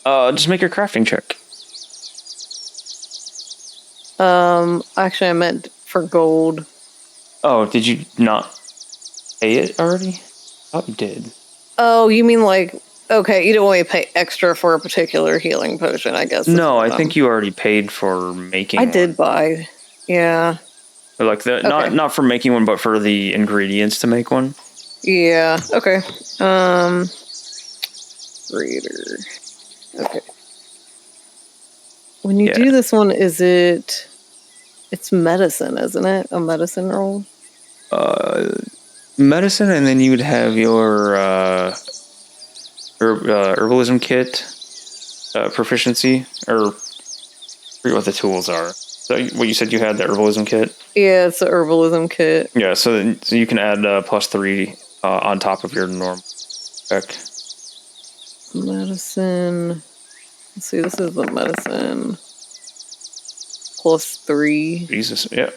Just make a crafting check. Actually, I meant for gold. Oh, did you not pay it already? I thought you did. Oh, you mean like, okay, you don't want to pay extra for a particular healing potion, I guess. No, I think you already paid for making one. did buy. Yeah. Like not for making one, but for the ingredients to make one. Yeah. Okay. Greater. Okay. When you do this one, it's medicine, isn't it? A medicine roll? Medicine, and then you would have your herbalism kit proficiency, or I forget what the tools are. So what you said you had the herbalism kit? Yeah, it's the herbalism kit. Yeah, so you can add +3 on top of your normal check. Medicine. Let's see, this is the medicine. +3. Jesus, yeah.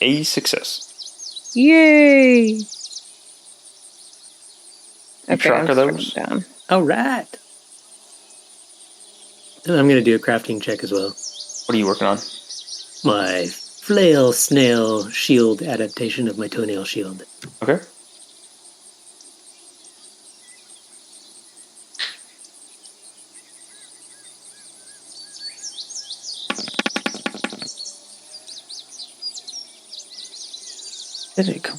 A success. Yay! Keep track of those. Down. All right. And I'm going to do a crafting check as well. What are you working on? My flail snail shield adaptation of my toenail shield. Okay. Did it come?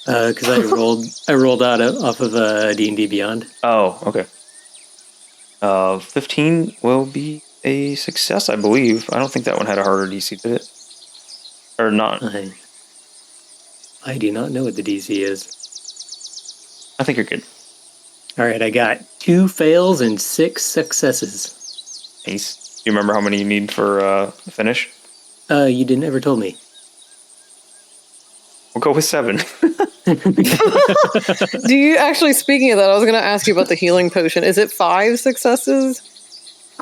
Because I rolled out off of D&D Beyond. Oh, okay. 15 will be a success, I believe. I don't think that one had a harder DC, did it? Or not? I do not know what the DC is. I think you're good. All right, I got 2 fails and 6 successes. Ace. Do you remember how many you need for finish? You didn't ever told me. We'll go with 7. Do you actually, speaking of that, I was going to ask you about the healing potion. Is it 5 successes?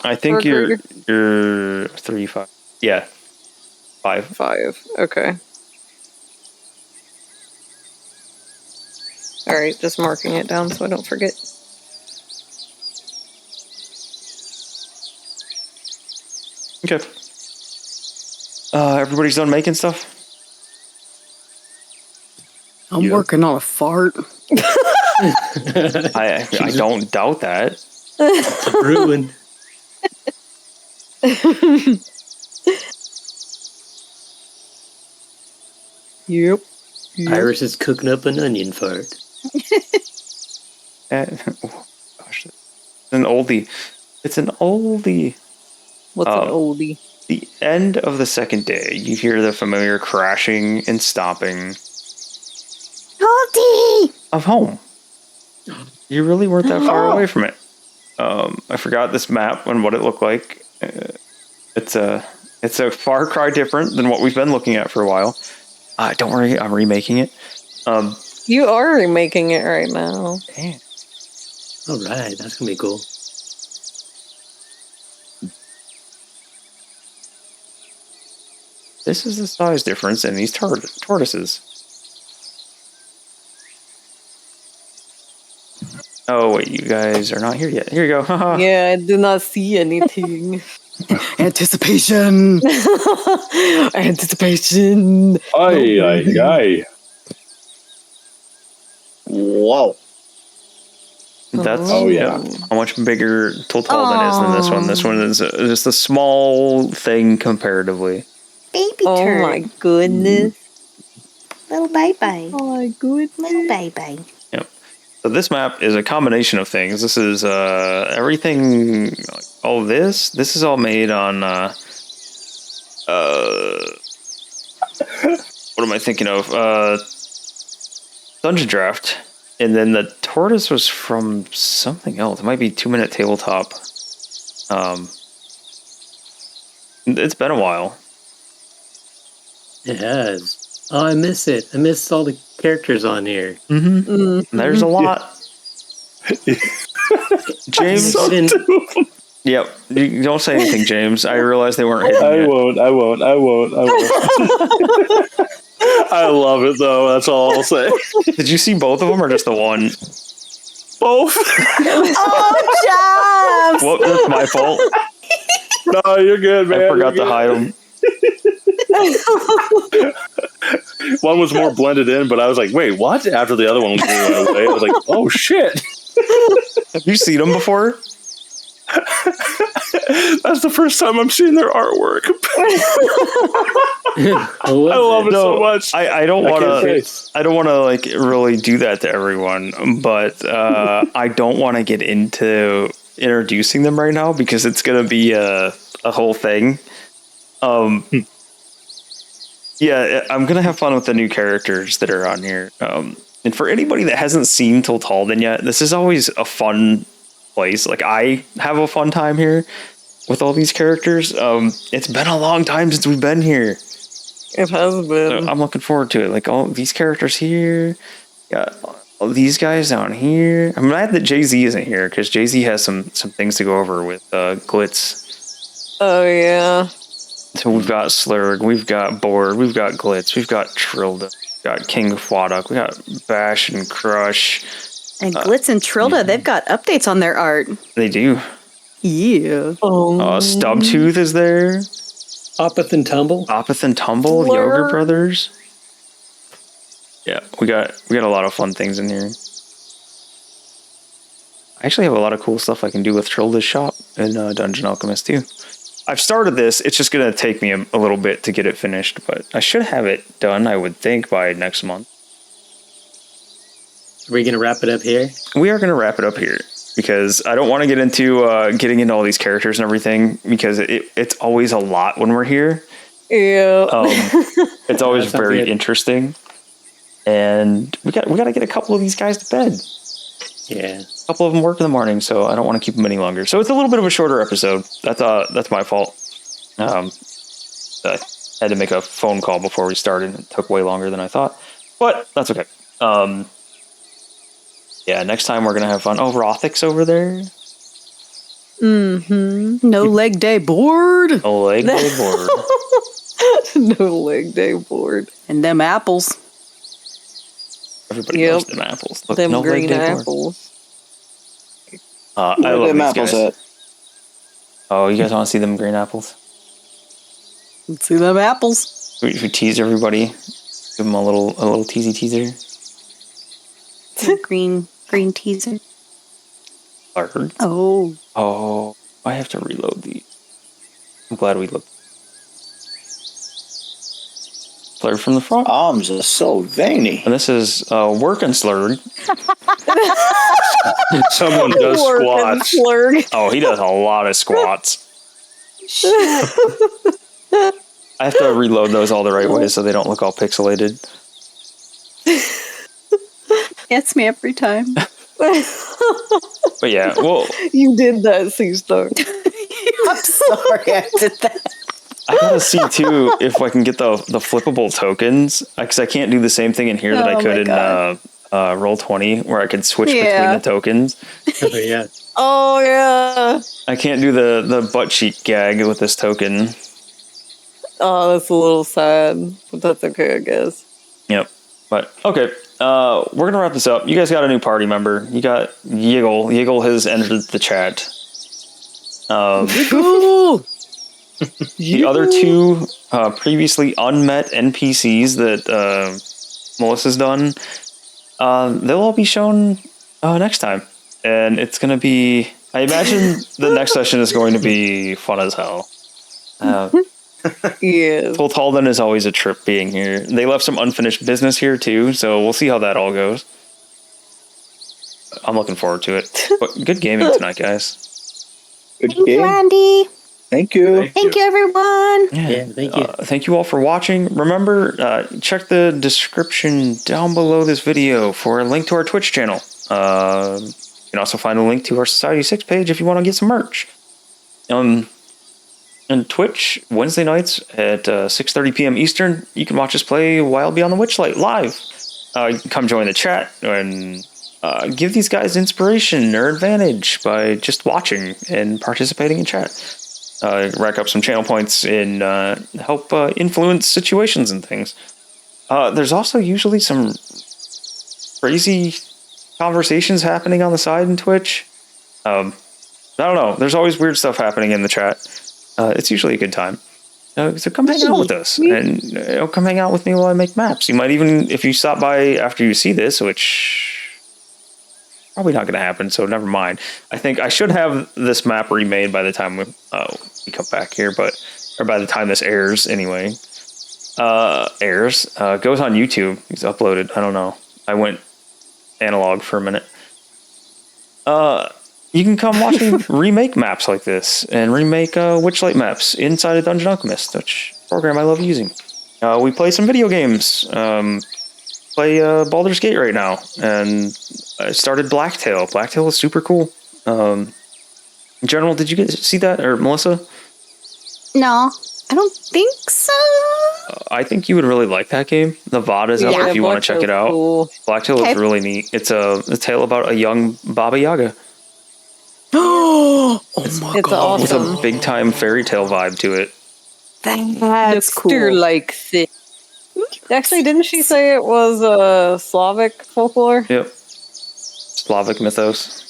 I think you're 3, 5. Yeah. 5. 5. Okay. All right, just marking it down so I don't forget. Okay. Everybody's done making stuff? I'm working on a fart. I don't doubt that. It's brewing. Yep. Iris is cooking up an onion fart. Oh, gosh. It's an oldie. It's an oldie. What's an oldie? The end of the second day, you hear the familiar crashing and stomping Oldie! of home. You really weren't that far away from it. I forgot this map and what it looked like. It's a far cry different than what we've been looking at for a while. Don't worry, I'm remaking it. You are remaking it right now. Damn. All right, that's gonna be cool. This is the size difference in these tortoises. Oh, wait, you guys are not here yet. Here you go. Yeah, I do not see anything. Anticipation. Anticipation. Aye. Whoa. That's yeah. How much bigger Toltalden is than this one. This one is just a small thing comparatively. Baby Oh turd. my goodness. Little baby. Oh my goodness. Little baby. Yep. So this map is a combination of things. This is everything. All of this. This is all made on. What am I thinking of? Dungeon Draft. And then the tortoise was from something else. It might be 2 Minute Tabletop. It's been a while. It has. Oh, I miss it. I miss all the characters on here. Mm-hmm. There's a lot. James. Yep. You don't say anything, James. I realized they weren't hidden yet. I won't. I love it, though. That's all I'll say. Did you see both of them or just the one? Both. Oh, Jobs! Well, that's my fault. No, you're good, man. I forgot to hide them. One was more blended in, but I was like, wait, what? After the other one went away, I was like, oh, shit. Have you seen them before? That's the first time I'm seeing their artwork. I love it so much. I don't want to like really do that to everyone, but I don't want to get into introducing them right now because it's going to be a whole thing. Yeah, I'm going to have fun with the new characters that are on here. And for anybody that hasn't seen Toltalden yet, this is always a fun place. Like, I have a fun time here with all these characters. It's been a long time since we've been here. It has been. So I'm looking forward to it. Like, all these characters here. Got all these guys down here. I'm glad that Jay-Z isn't here because Jay-Z has some things to go over with Glitz. Oh, yeah. So we've got Slurg, we've got Board, we've got Glitz, we've got Trilda, we've got King of Fwadok, we got Bash and Crush. And Glitz and Trilda, they've got updates on their art. They do. Yeah. Stubtooth is there. Opeth and Tumble. Yoga Brothers. Yeah, we got a lot of fun things in here. I actually have a lot of cool stuff I can do with Trilda's shop in Dungeon Alchemist too. I've started this. It's just going to take me a little bit to get it finished, but I should have it done, I would think, by next month. Are we going to wrap it up here? We are going to wrap it up here. because I don't want to get into getting into all these characters and everything, because it's always a lot when we're here. Yeah. It's always sounds very good. interesting, and we got to get a couple of these guys to bed. Yeah. A couple of them work in the morning, so I don't want to keep them any longer. So it's a little bit of a shorter episode. That's my fault. I had to make a phone call before we started. It took way longer than I thought, but that's okay. Yeah, next time we're gonna have fun. Oh, Rothic's over there. No leg day board. Oh, leg day board. No leg day board. And them apples. Everybody Yep. loves them apples. Look, Them no leg green day board. apples. I Where love them these apples guys. at? Oh, you guys want to see them green apples? Let's see them apples. We tease everybody. Give them a little teaser. green teaser. Bird. Oh. Oh, I have to reload these. I'm glad we looked. Slurred from the front. Arms are so veiny. And this is working slurred. Someone does squats. Slurg. Oh, he does a lot of squats. I have to reload those all the right way so they don't look all pixelated. It's me every time. But yeah, well, You did that, C-Star. I'm sorry I did that. I gotta see too if I can get the flippable tokens, because I can't do the same thing in here that I Oh could my in God. Roll20, where I could switch Yeah. between the tokens. Oh, yeah. Oh, yeah. I can't do the butt cheek gag with this token. Oh, that's a little sad. But that's okay, I guess. Yep. But okay, we're gonna wrap this up. You guys got a new party member. You got Yiggle. Yiggle has entered the chat. The other two previously unmet NPCs that Melissa's done, they'll all be shown next time, and it's gonna be. I imagine the next session is going to be fun as hell. Yeah. Full Talden is always a trip being here. They left some unfinished business here too, so we'll see how that all goes. I'm looking forward to it. But good gaming tonight, guys. Good Thank you, game. Andy. Thank you. Thank you, everyone. Yeah, thank you. Thank you all for watching. Remember, check the description down below this video for a link to our Twitch channel. You can also find a link to our Society 6 page if you want to get some merch. And Twitch, Wednesday nights at 6:30 p.m. Eastern, you can watch us play Wild Beyond the Witchlight live. You can come join the chat and give these guys inspiration or advantage by just watching and participating in chat. Rack up some channel points and help influence situations and things. There's also usually some crazy conversations happening on the side in Twitch. I don't know. There's always weird stuff happening in the chat. It's usually a good time. So come hang out with us and come hang out with me while I make maps. You might even, if you stop by after you see this, which probably not going to happen, so never mind. I think I should have this map remade by the time we come back here, or by the time this airs anyway. Goes on YouTube. He's uploaded. I don't know. I went analog for a minute. You can come watch me remake maps like this and remake Witchlight maps inside of Dungeon Alchemist, which program I love using. We play some video games. Play Baldur's Gate right now, and I started Blacktail. Blacktail is super cool. In general, did you see that, or Melissa? No, I don't think so. I think you would really like that game. The VOD is up Yeah, if you want to check it out. Cool. Blacktail Okay. is really neat. It's a tale about a young Baba Yaga Oh my It's with awesome. a big time fairy tale vibe to it. That's cool. Like thick. Actually, didn't she say it was Slavic folklore? Yep. Slavic mythos.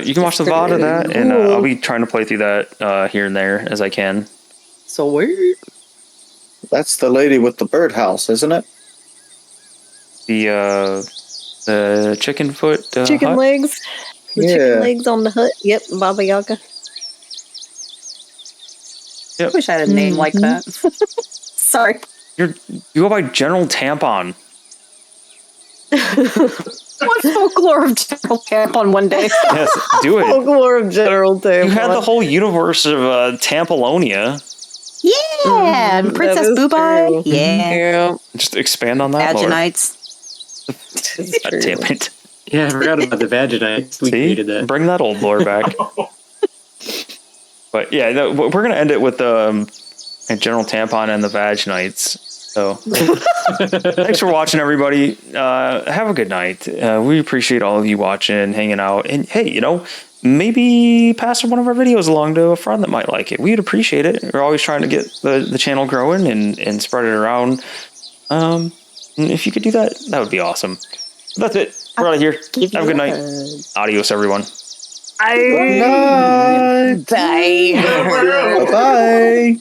You can watch the VOD of that, and I'll be trying to play through that here and there as I can. So weird. That's the lady with the birdhouse, isn't it? The chicken foot Chicken hut? legs. The chicken legs on the hut. Yep, Baba Yaga. I wish I had a name like that. Sorry. You go by General Tampon. What's folklore of General Tampon one day? Yes, do it. Folklore of General Tampon. You had the whole universe of Tampalonia. Yeah, and Princess that is Boobai. true. Yeah. Just expand on that more. Vaginites. God damn it. Yeah, I forgot about the Vaginites. We created See? that. Bring that old lore back. But yeah, no, we're going to end it with the General Tampon and the Vaginites. So thanks for watching, everybody. Have a good night. We appreciate all of you watching, hanging out. And hey, maybe pass one of our videos along to a friend that might like it. We'd appreciate it. We're always trying to get the channel growing and spread it around. And if you could do that, that would be awesome. That's it. We're out of here. Have a good night. Adios, everyone. Bye. Bye.